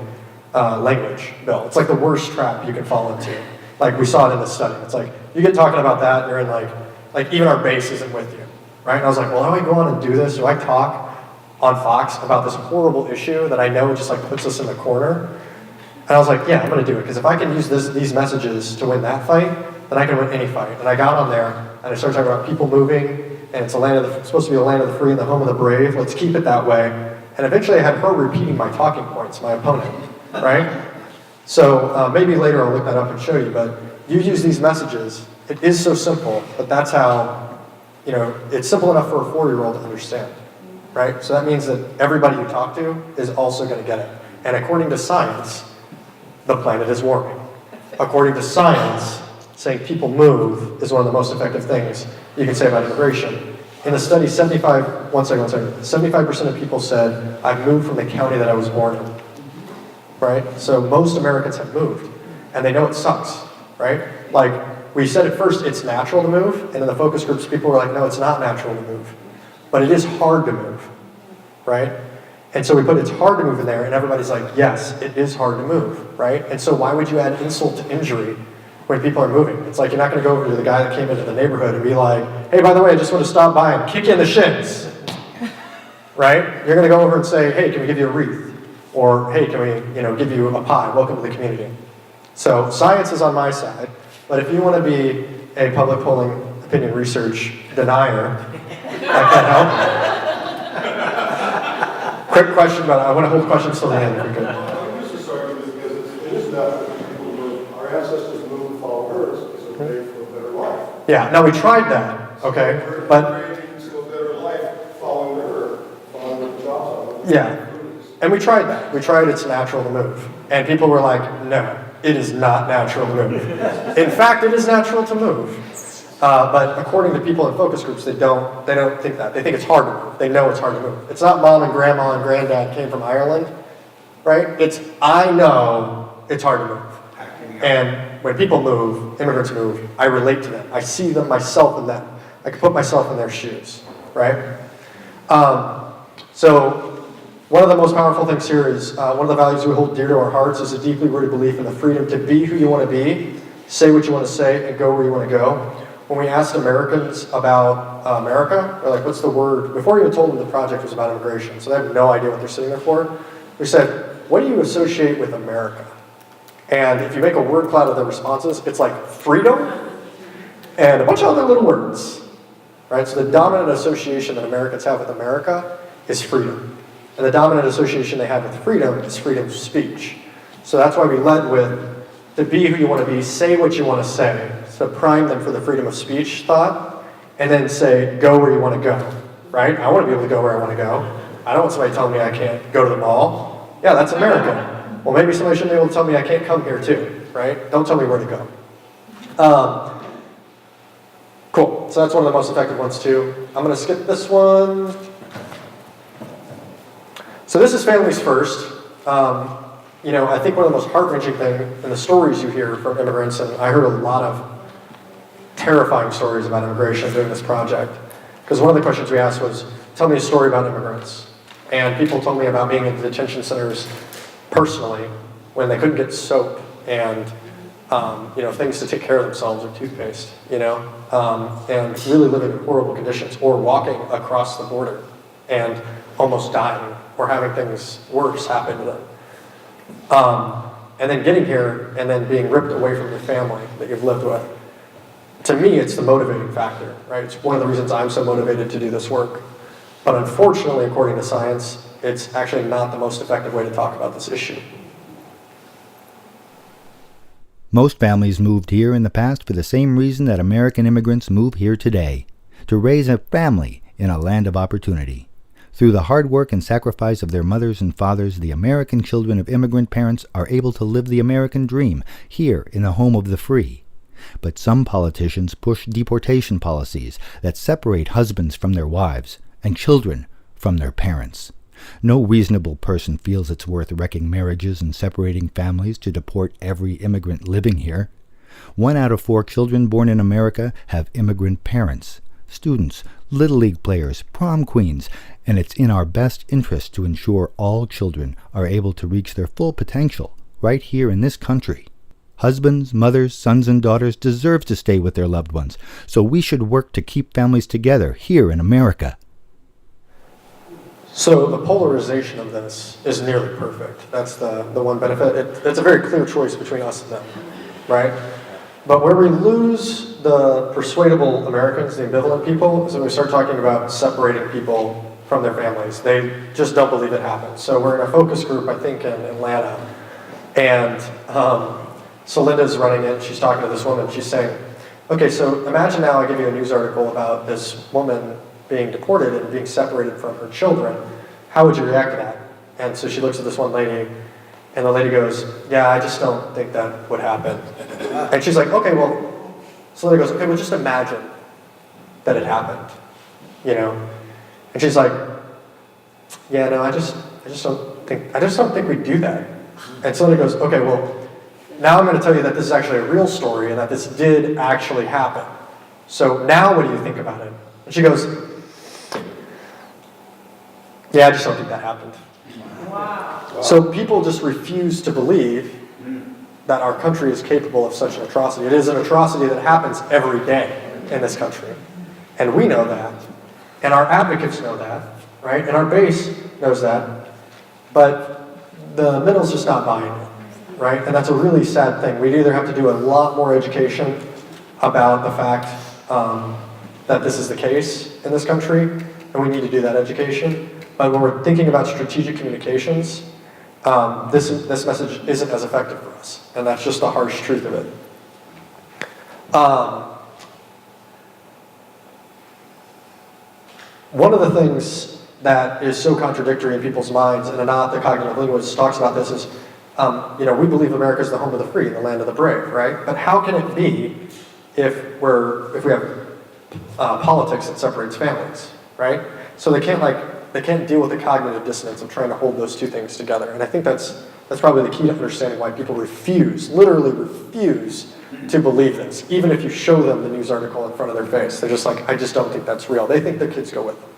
language bill. It's like the worst trap you can fall into. Like we saw it in the study. It's like, you get talking about that, and you're in like even our base isn't with you, right? And I was like, well, how do I go on and do this? Do I talk on Fox about this horrible issue that I know just like puts us in the corner? And I was like, yeah, I'm gonna do it, because if I can use these messages to win that fight, then I can win any fight. And I got on there, and I started talking about people moving, and it's supposed to be the land of the free and the home of the brave. Let's keep it that way. And eventually I had her repeating my talking points, my opponent, right? So maybe later I'll look that up and show you, but you use these messages. It is so simple, but that's how, it's simple enough for a 4-year-old to understand, right? So that means that everybody you talk to is also gonna get it. And according to science, the planet is warming. According to science, saying people move is one of the most effective things you can say about immigration. In the study, 75% of people said, I moved from the county that I was born in, right? So most Americans have moved, and they know it sucks, right? Like, we said at first it's natural to move, and in the focus groups, people were like, no, it's not natural to move, but it is hard to move, right? And so we put it's hard to move in there, and everybody's like, yes, it is hard to move, right? And so why would you add insult to injury when people are moving? It's like you're not going to go over to the guy that came into the neighborhood and be like, hey, by the way, I just want to stop by and kick you in the shins, right? You're going to go over and say, hey, can we give you a wreath? Or, hey, can we, give you a pie? Welcome to the community. So science is on my side, but if you want to be a public polling opinion research denier, I can't help. Quick question, but I want to hold questions till the end if we could. I'm just this argument because it is natural for people to move. Our ancestors moved and followed hers because it made for a better life. Yeah, now we tried that, okay, but To a better life following the herd, following the jobs on it. yeah, and we tried that. We tried it's natural to move, and people were like, no, it is not natural to move. In fact, it is natural to move. But according to people in focus groups, they don't think that. They think it's hard to move. They know it's hard to move. It's not mom and grandma and granddad came from Ireland, right? It's I know it's hard to move. And when people move, immigrants move, I relate to them. I see them, myself in them. I can put myself in their shoes, right? So one of the most powerful things here is one of the values we hold dear to our hearts is a deeply rooted belief in the freedom to be who you want to be, say what you want to say, and go where you want to go. When we asked Americans about America, they're like, what's the word? Before we even told them the project was about immigration, so they have no idea what they're sitting there for. We said, what do you associate with America? And if you make a word cloud of their responses, it's like freedom and a bunch of other little words, right? So the dominant association that Americans have with America is freedom. And the dominant association they have with freedom is freedom of speech. So that's why we led with, to be who you want to be, say what you want to say. So prime them for the freedom of speech thought, and then say, go where you want to go, right? I want to be able to go where I want to go. I don't want somebody telling me I can't go to the mall. Yeah, that's America. Well, maybe somebody shouldn't be able to tell me I can't come here too, right? Don't tell me where to go. Cool, so that's one of the most effective ones too. I'm going to skip this one. So this is families first. I think one of the most heart-wrenching things in the stories you hear from immigrants, and I heard a lot of terrifying stories about immigration doing this project, because one of the questions we asked was, tell me a story about immigrants. And people told me about being in detention centers personally when they couldn't get soap and things to take care of themselves or toothpaste, and really living in horrible conditions, or walking across the border and almost dying or having things worse happen to them. And then getting here and then being ripped away from your family that you've lived with. To me, it's the motivating factor, right? It's one of the reasons I'm so motivated to do this work. But unfortunately, according to science, it's actually not the most effective way to talk about this issue. Most families moved here in the past for the same reason that American immigrants move here today, to raise a family in a land of opportunity. Through the hard work and sacrifice of their mothers and fathers, the American children of immigrant parents are able to live the American dream here in the home of the free. But some politicians push deportation policies that separate husbands from their wives and children from their parents. No reasonable person feels it's worth wrecking marriages and separating families to deport every immigrant living here. 1 out of 4 children born in America have immigrant parents. Students, Little League players, prom queens, and it's in our best interest to ensure all children are able to reach their full potential right here in this country. Husbands, mothers, sons, and daughters deserve to stay with their loved ones, so we should work to keep families together here in America. So the polarization of this is nearly perfect. That's the one benefit. It's a very clear choice between us and them, right? But where we lose the persuadable Americans, the ambivalent people, is when we start talking about separating people from their families. They just don't believe it happens. So we're in a focus group, I think, in Atlanta. And so Linda's running it. She's talking to this woman. She's saying, okay, so imagine now I give you a news article about this woman being deported and being separated from her children. How would you react to that? And so she looks at this one lady, and the lady goes, yeah, I just don't think that would happen. And she's like, okay, well, so the lady goes, okay, well, just imagine that it happened, And she's like, yeah, no, I just don't think we'd do that. And so the lady goes, okay, well, now I'm going to tell you that this is actually a real story and that this did actually happen. So now what do you think about it? And she goes, Yeah, I just don't think that happened. Wow. So people just refuse to believe that our country is capable of such an atrocity. It is an atrocity that happens every day in this country. And we know that. And our advocates know that, right? And our base knows that. But the middle's just not buying it, right? And that's a really sad thing. We'd either have to do a lot more education about the fact that this is the case in this country, and we need to do that education. But when we're thinking about strategic communications, this message isn't as effective for us, and that's just the harsh truth of it. One of the things that is so contradictory in people's minds, and Anat, the cognitive linguist, talks about this, is we believe America is the home of the free, the land of the brave, right? But how can it be if we have politics that separates families, right? So they can't deal with the cognitive dissonance of trying to hold those two things together. And I think that's probably the key to understanding why people literally refuse to believe this. Even if you show them the news article in front of their face, they're just like, I just don't think that's real. They think their kids go with them,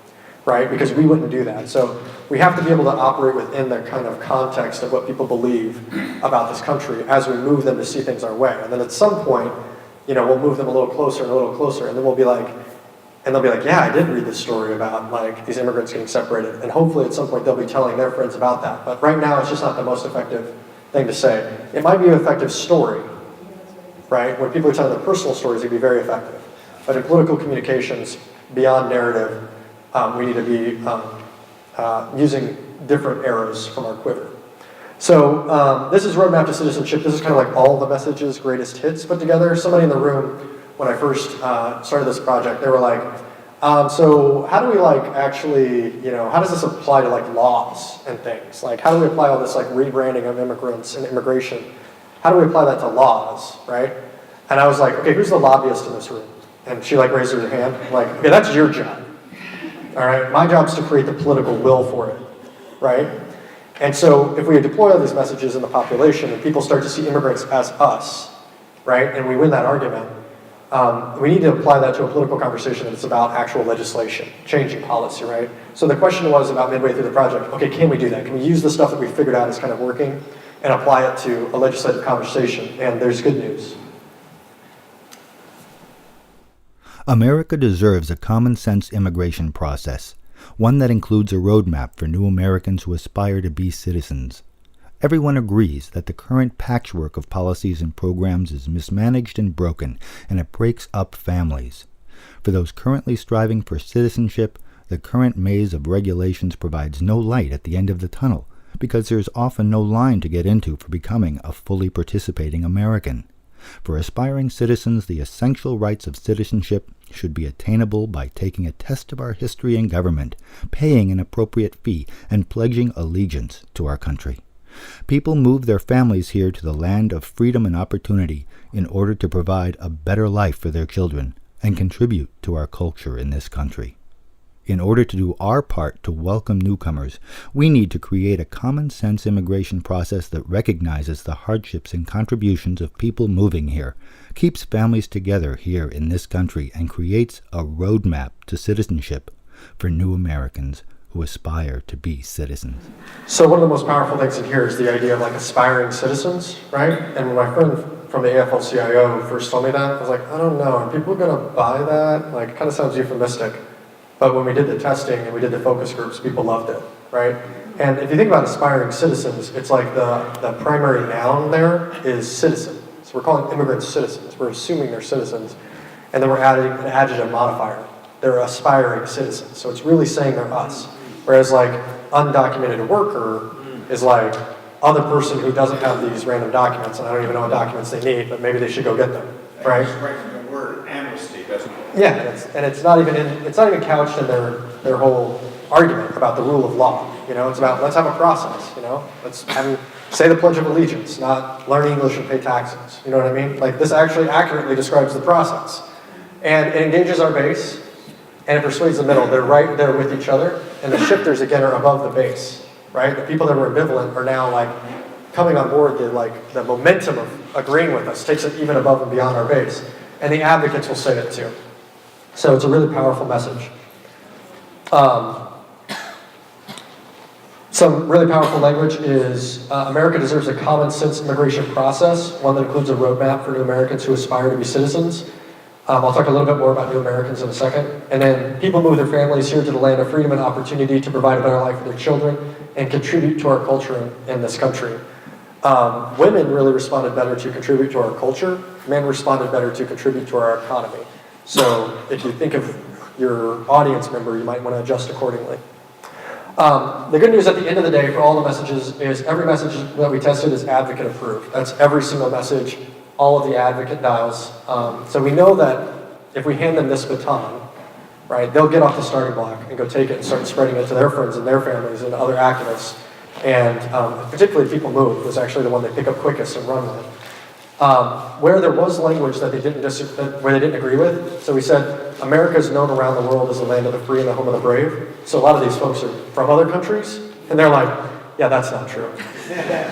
right? Because we wouldn't do that. So we have to be able to operate within the kind of context of what people believe about this country as we move them to see things our way. And then at some point, we'll move them a little closer and a little closer, and then they'll be like, yeah, I did read this story about these immigrants getting separated, and hopefully at some point they'll be telling their friends about that. But right now, it's just not the most effective thing to say. It might be an effective story, right? When people are telling their personal stories, it can be very effective. But in political communications, beyond narrative, we need to be using different arrows from our quiver. So this is Roadmap to Citizenship. This is kind of like all the messages, greatest hits put together. Somebody in the room, when I first started this project, they were like, so how do we actually, how does this apply to laws and things? How do we apply all this rebranding of immigrants and immigration? How do we apply that to laws, right? And I was like, okay, who's the lobbyist in this room? And she raised her hand. I'm like, okay, that's your job. All right, my job is to create the political will for it, right? And so if we deploy all these messages in the population and people start to see immigrants as us, right, and we win that argument, we need to apply that to a political conversation that's about actual legislation, changing policy, right? So the question was about midway through the project, okay, can we do that? Can we use the stuff that we figured out is kind of working and apply it to a legislative conversation? And there's good news. America deserves a common-sense immigration process, one that includes a roadmap for new Americans who aspire to be citizens. Everyone agrees that the current patchwork of policies and programs is mismanaged and broken, and it breaks up families. For those currently striving for citizenship, the current maze of regulations provides no light at the end of the tunnel, because there's often no line to get into for becoming a fully participating American. For aspiring citizens, the essential rights of citizenship should be attainable by taking a test of our history and government, paying an appropriate fee, and pledging allegiance to our country. People move their families here to the land of freedom and opportunity in order to provide a better life for their children and contribute to our culture in this country. In order to do our part to welcome newcomers, we need to create a common-sense immigration process that recognizes the hardships and contributions of people moving here, keeps families together here in this country, and creates a roadmap to citizenship for new Americans who aspire to be citizens. So one of the most powerful things in here is the idea of aspiring citizens, right? And when my friend from the AFL-CIO first told me that, I was like, I don't know, are people going to buy that? It kind of sounds euphemistic. But when we did the testing and we did the focus groups, people loved it, right? And if you think about aspiring citizens, it's the primary noun there is citizen. So we're calling immigrants citizens. We're assuming they're citizens. And then we're adding an adjective modifier. They're aspiring citizens. So it's really saying they're us. Whereas undocumented worker is other person who doesn't have these random documents, and I don't even know what documents they need, but maybe they should go get them, right? Right from the word amnesty, doesn't it? Yeah, it's not even couched in their whole argument about the rule of law. It's about let's have a process. Let's say the Pledge of Allegiance, not learn English and pay taxes. You know what I mean? This actually accurately describes the process, and it engages our base, and it persuades the middle. They're right there with each other, and the shifters again are above the base. Right? The people that were ambivalent are now coming on board. The momentum of agreeing with us takes it even above and beyond our base, and the advocates will say it too. So it's a really powerful message. Some really powerful language is America deserves a common sense immigration process, one that includes a roadmap for new Americans who aspire to be citizens. I'll talk a little bit more about new Americans in a second. And then people move their families here to the land of freedom and opportunity to provide a better life for their children and contribute to our culture in this country. Women really responded better to contribute to our culture. Men responded better to contribute to our economy. So if you think of your audience member, you might want to adjust accordingly. The good news at the end of the day for all the messages is every message that we tested is advocate approved. That's every single message, all of the advocate dials. So we know that if we hand them this baton, right, they'll get off the starting block and go take it and start spreading it to their friends and their families and other activists. And particularly People Move was actually the one they pick up quickest and run with. Where there was language that they where they didn't agree with, so we said, America is known around the world as the land of the free and the home of the brave. So a lot of these folks are from other countries, and they're like, yeah, that's not true.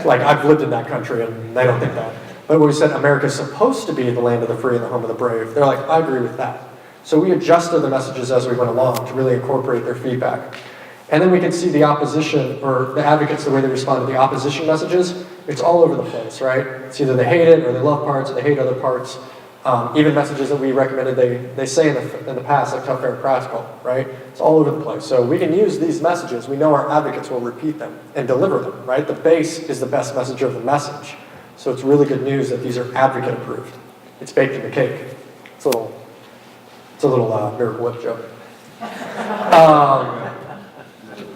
Like, I've lived in that country, and they don't think that. But when we said America is supposed to be the land of the free and the home of the brave, they're like, I agree with that. So we adjusted the messages as we went along to really incorporate their feedback. And then we can see the opposition, or the advocates, the way they respond to the opposition messages. It's all over the place, right? It's either they hate it, or they love parts, or they hate other parts. Even messages that we recommended they say in the past, like tough, fair, and practical, right? It's all over the place. So we can use these messages. We know our advocates will repeat them and deliver them, right? The base is the best messenger of the message. So it's really good news that these are advocate approved. It's baked in the cake. It's a little Miracle Whip joke.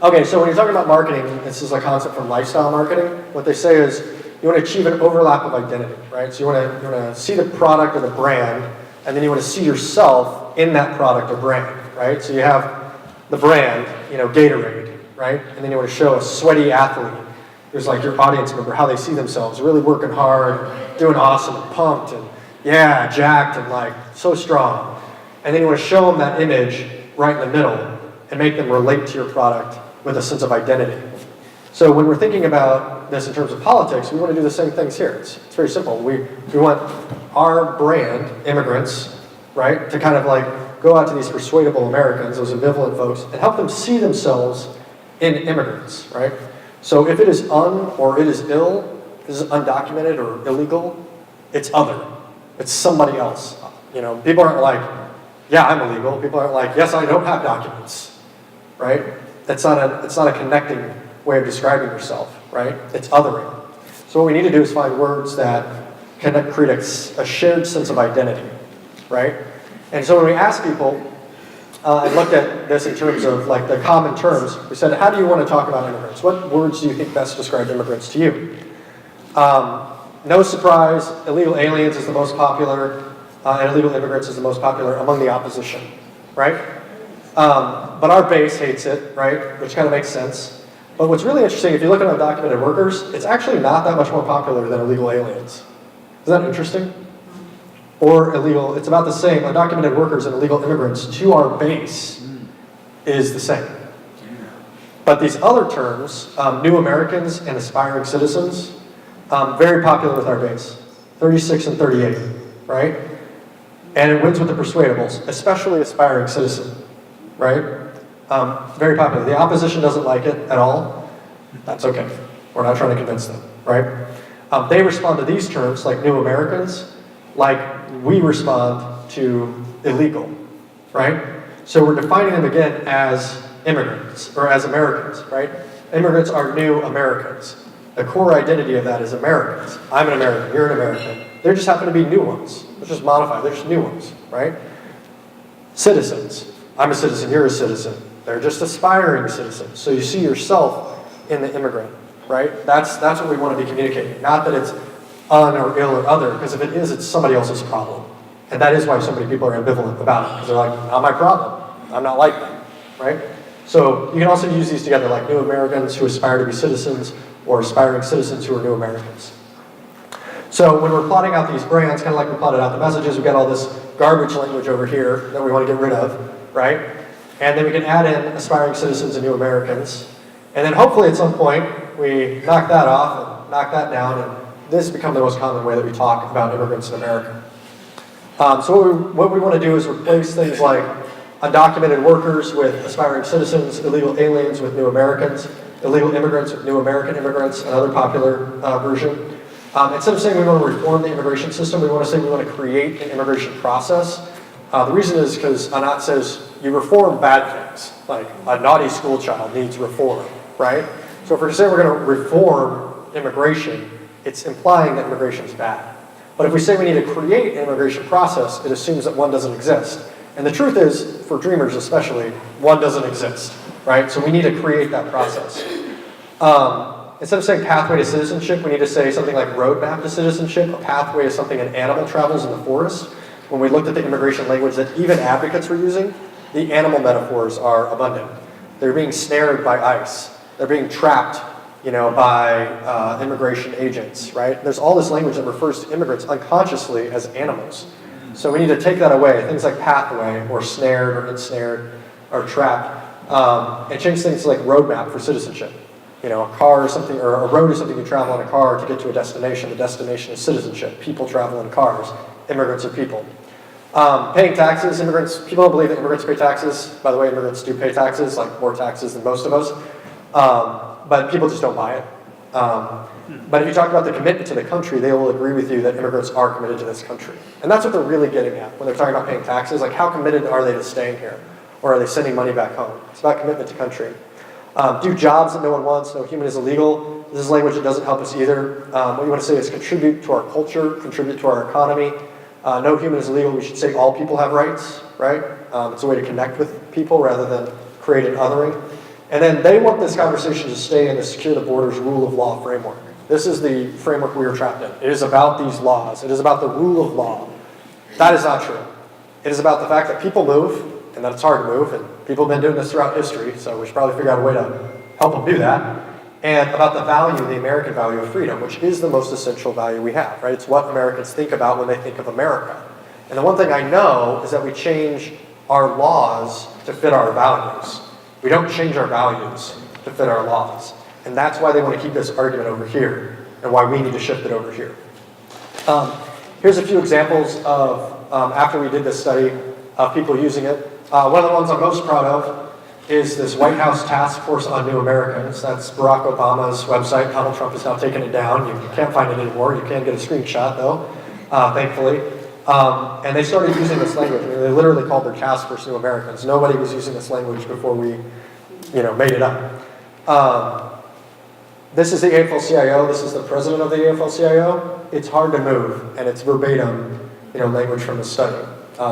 Okay, so when you're talking about marketing, this is a concept from lifestyle marketing. What they say is you want to achieve an overlap of identity, right? So you want to see the product or the brand, and then you want to see yourself in that product or brand, right? So you have the brand, Gatorade, right? And then you want to show a sweaty athlete who's like your audience member, how they see themselves, really working hard, doing awesome, and pumped, and yeah, jacked, and like so strong. And then you want to show them that image right in the middle and make them relate to your product with a sense of identity. So when we're thinking about this in terms of politics, we want to do the same things here. It's very simple. We want our brand, immigrants, right, to kind of like go out to these persuadable Americans, those ambivalent folks, and help them see themselves in immigrants, right? So if it is or it is ill, this is undocumented or illegal, it's other. It's somebody else. People aren't like, yeah, I'm illegal. People aren't like, yes, I don't have documents, right? It's not a connecting way of describing yourself, right? It's othering. So what we need to do is find words that can create a shared sense of identity, right? And so when we ask people, I looked at this in terms of like the common terms. We said, how do you want to talk about immigrants? What words do you think best describe immigrants to you? No surprise, illegal aliens is the most popular, and illegal immigrants is the most popular among the opposition, right? But our base hates it, right? Which kind of makes sense. But what's really interesting, if you look at undocumented workers, it's actually not that much more popular than illegal aliens. Isn't that interesting? Or illegal, it's about the same. Undocumented workers and illegal immigrants to our base is the same. But these other terms, new Americans and aspiring citizens, very popular with our base. 36 and 38, right? And it wins with the persuadables, especially aspiring citizen, right? Very popular. The opposition doesn't like it at all. That's okay. We're not trying to convince them, right? They respond to these terms, like new Americans, like we respond to illegal, right? So we're defining them again as immigrants, or as Americans, right? Immigrants are new Americans. The core identity of that is Americans. I'm an American, you're an American. There just happen to be new ones. Let's just modify, they're just new ones, right? Citizens. I'm a citizen, you're a citizen. They're just aspiring citizens. So you see yourself in the immigrant, right? That's what we want to be communicating. Not that it's un or ill or other, because if it is, it's somebody else's problem. And that is why so many people are ambivalent about it, because they're like, not my problem. I'm not like that, right? So you can also use these together, like new Americans who aspire to be citizens, or aspiring citizens who are new Americans. So when we're plotting out these brands, kind of like we plotted out the messages, we've got all this garbage language over here that we want to get rid of, right? And then we can add in aspiring citizens and new Americans. And then hopefully at some point, we knock that off and knock that down, and this become the most common way that we talk about immigrants in America. So what we want to do is replace things like undocumented workers with aspiring citizens, illegal aliens with new Americans, illegal immigrants with new American immigrants, another popular version. Instead of saying we want to reform the immigration system, we want to say we want to create an immigration process. The reason is because Anat says you reform bad things, like a naughty school child needs reform, right? So if we're saying we're going to reform immigration, it's implying that immigration is bad. But if we say we need to create an immigration process, it assumes that one doesn't exist. And the truth is, for dreamers especially, one doesn't exist, right? So we need to create that process. Instead of saying pathway to citizenship, we need to say something like roadmap to citizenship. A pathway is something an animal travels in the forest. When we looked at the immigration language that even advocates were using, the animal metaphors are abundant. They're being snared by ICE. They're being trapped, by immigration agents, right? There's all this language that refers to immigrants unconsciously as animals. So we need to take that away. Things like pathway, or snared, or ensnared, or trapped, and change things like roadmap for citizenship. A car is something, or a road is something you travel in a car to get to a destination. The destination is citizenship. People travel in cars. Immigrants are people. Paying taxes, people don't believe that immigrants pay taxes. By the way, immigrants do pay taxes, like more taxes than most of us. But people just don't buy it. But if you talk about the commitment to the country, they will agree with you that immigrants are committed to this country. And that's what they're really getting at when they're talking about paying taxes. Like, how committed are they to staying here? Or are they sending money back home? It's about commitment to country. Do jobs that no one wants. No human is illegal. This is language that doesn't help us either. What you want to say is contribute to our culture, contribute to our economy. No human is illegal. We should say all people have rights, right? It's a way to connect with people rather than create an othering. And then they want this conversation to stay in the secure the borders rule of law framework. This is the framework we are trapped in. It is about these laws. It is about the rule of law. That is not true. It is about the fact that people move, and that it's hard to move, and people have been doing this throughout history, so we should probably figure out a way to help them do that. And about the value, the American value of freedom, which is the most essential value we have, right? It's what Americans think about when they think of America. And the one thing I know is that we change our laws to fit our values. We don't change our values to fit our laws. And that's why they want to keep this argument over here, and why we need to shift it over here. Here's a few examples of, after we did this study, of people using it. One of the ones I'm most proud of is this White House Task Force on New Americans. That's Barack Obama's website. Donald Trump has now taken it down. You can't find it anymore. You can get a screenshot, though, thankfully. And they started using this language. I mean, they literally called their task force New Americans. Nobody was using this language before we, made it up. This is the AFL-CIO. This is the president of the AFL-CIO. It's hard to move, and it's verbatim, language from the study.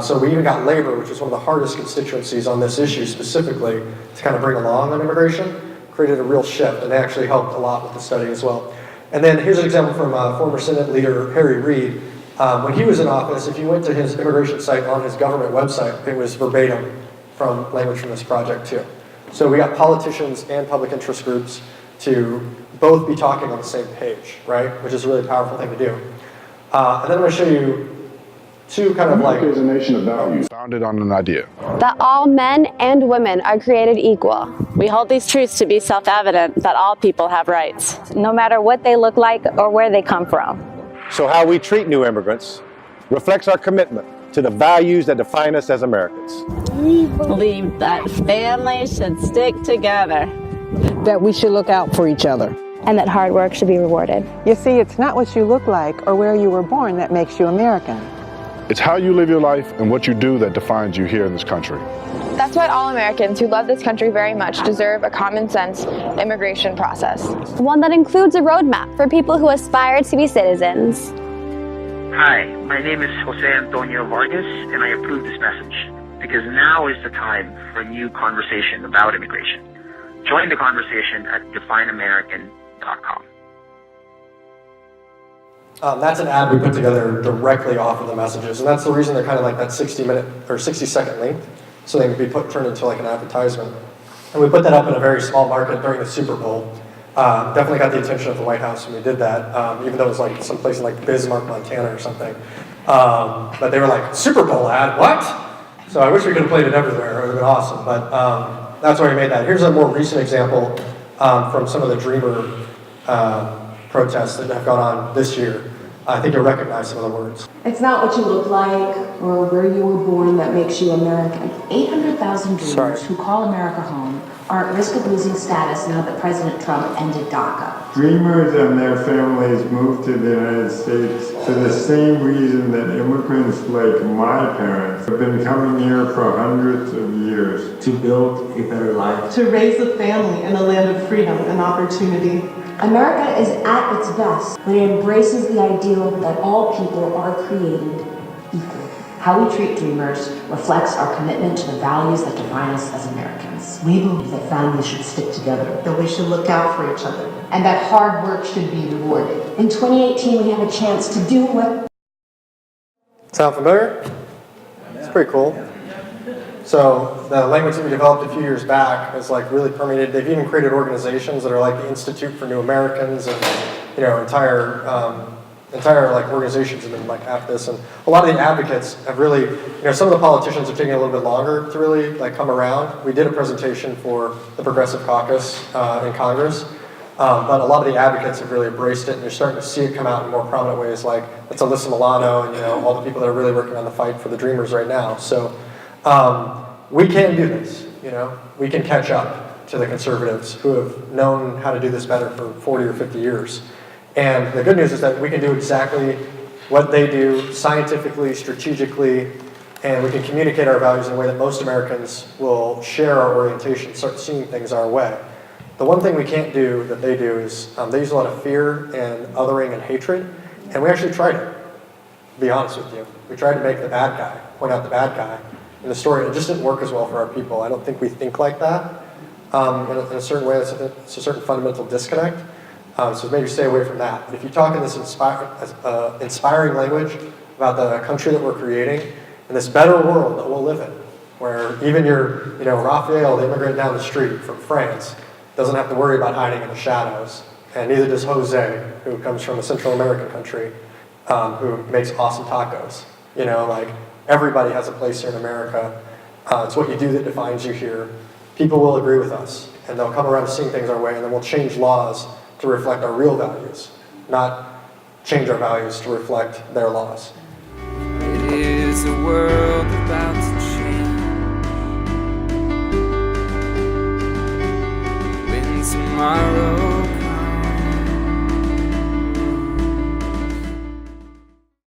So we even got labor, which is one of the hardest constituencies on this issue specifically, to kind of bring along on immigration, created a real shift, and they actually helped a lot with the study as well. And then here's an example from former Senate leader Harry Reid. When he was in office, if you went to his immigration site on his government website, it was verbatim from language from this project too. So we got politicians and public interest groups to both be talking on the same page, right? Which is a really powerful thing to do. And then I'm going to show you two kind of like... America is a nation of values founded on an idea. That all men and women are created equal. We hold these truths to be self-evident, that all people have rights, no matter what they look like or where they come from. So how we treat new immigrants reflects our commitment to the values that define us as Americans. We believe that families should stick together. That we should look out for each other. And that hard work should be rewarded. You see, it's not what you look like or where you were born that makes you American. It's how you live your life and what you do that defines you here in this country. That's why all Americans who love this country very much deserve a common sense immigration process. One that includes a roadmap for people who aspire to be citizens. Hi, my name is Jose Antonio Vargas, and I approve this message because now is the time for a new conversation about immigration. Join the conversation at defineamerican.com. That's an ad we put together directly off of the messages, and that's the reason they're kind of like that 60-minute or 60-second length, so they can be turned into like an advertisement. And we put that up in a very small market during the Super Bowl. Definitely got the attention of the White House when we did that, even though it was like someplace in like Bismarck, Montana or something. But they were like, Super Bowl ad, what? So I wish we could have played it everywhere. It would have been awesome, but that's why we made that. Here's a more recent example from some of the Dreamer protests that have gone on this year. I think you'll recognize some of the words. It's not what you look like or where you were born that makes you American. 800,000 dreamers who call America home are at risk of losing status now that President Trump ended DACA. Dreamers and their families moved to the United States for the same reason that immigrants like my parents have been coming here for hundreds of years. To build a better life. To raise a family in a land of freedom and opportunity. America is at its best when it embraces the ideal that all people are created equal. How we treat dreamers reflects our commitment to the values that define us as Americans. We believe that families should stick together, that we should look out for each other, and that hard work should be rewarded. In 2018, we have a chance to do what... Sound familiar? It's pretty cool. So the language that we developed a few years back is like really permeated. They've even created organizations that are like the Institute for New Americans, and entire like organizations have been like at this. And a lot of the advocates have really, some of the politicians are taking a little bit longer to really like come around. We did a presentation for the Progressive Caucus in Congress, but a lot of the advocates have really embraced it, and you're starting to see it come out in more prominent ways. Like it's Alyssa Milano and all the people that are really working on the fight for the Dreamers right now. So. We can do this, we can catch up to the conservatives who have known how to do this better for 40 or 50 years. And the good news is that we can do exactly what they do scientifically, strategically, and we can communicate our values in a way that most Americans will share our orientation, start seeing things our way. The one thing we can't do that they do is they use a lot of fear and othering and hatred, and we actually tried it, to be honest with you. We tried to make the bad guy, point out the bad guy. In the story, it just didn't work as well for our people. I don't think we think like that. In a certain way, it's a certain fundamental disconnect. So maybe stay away from that. But if you talk in this inspiring language about the country that we're creating, and this better world that we'll live in, where even your, Raphael, the immigrant down the street from France, doesn't have to worry about hiding in the shadows, and neither does Jose, who comes from a Central American country, who makes awesome tacos. Everybody has a place here in America. It's what you do that defines you here. People will agree with us, and they'll come around to seeing things our way, and then we'll change laws to reflect our real values, not change our values to reflect their laws. It is a world about to change. When tomorrow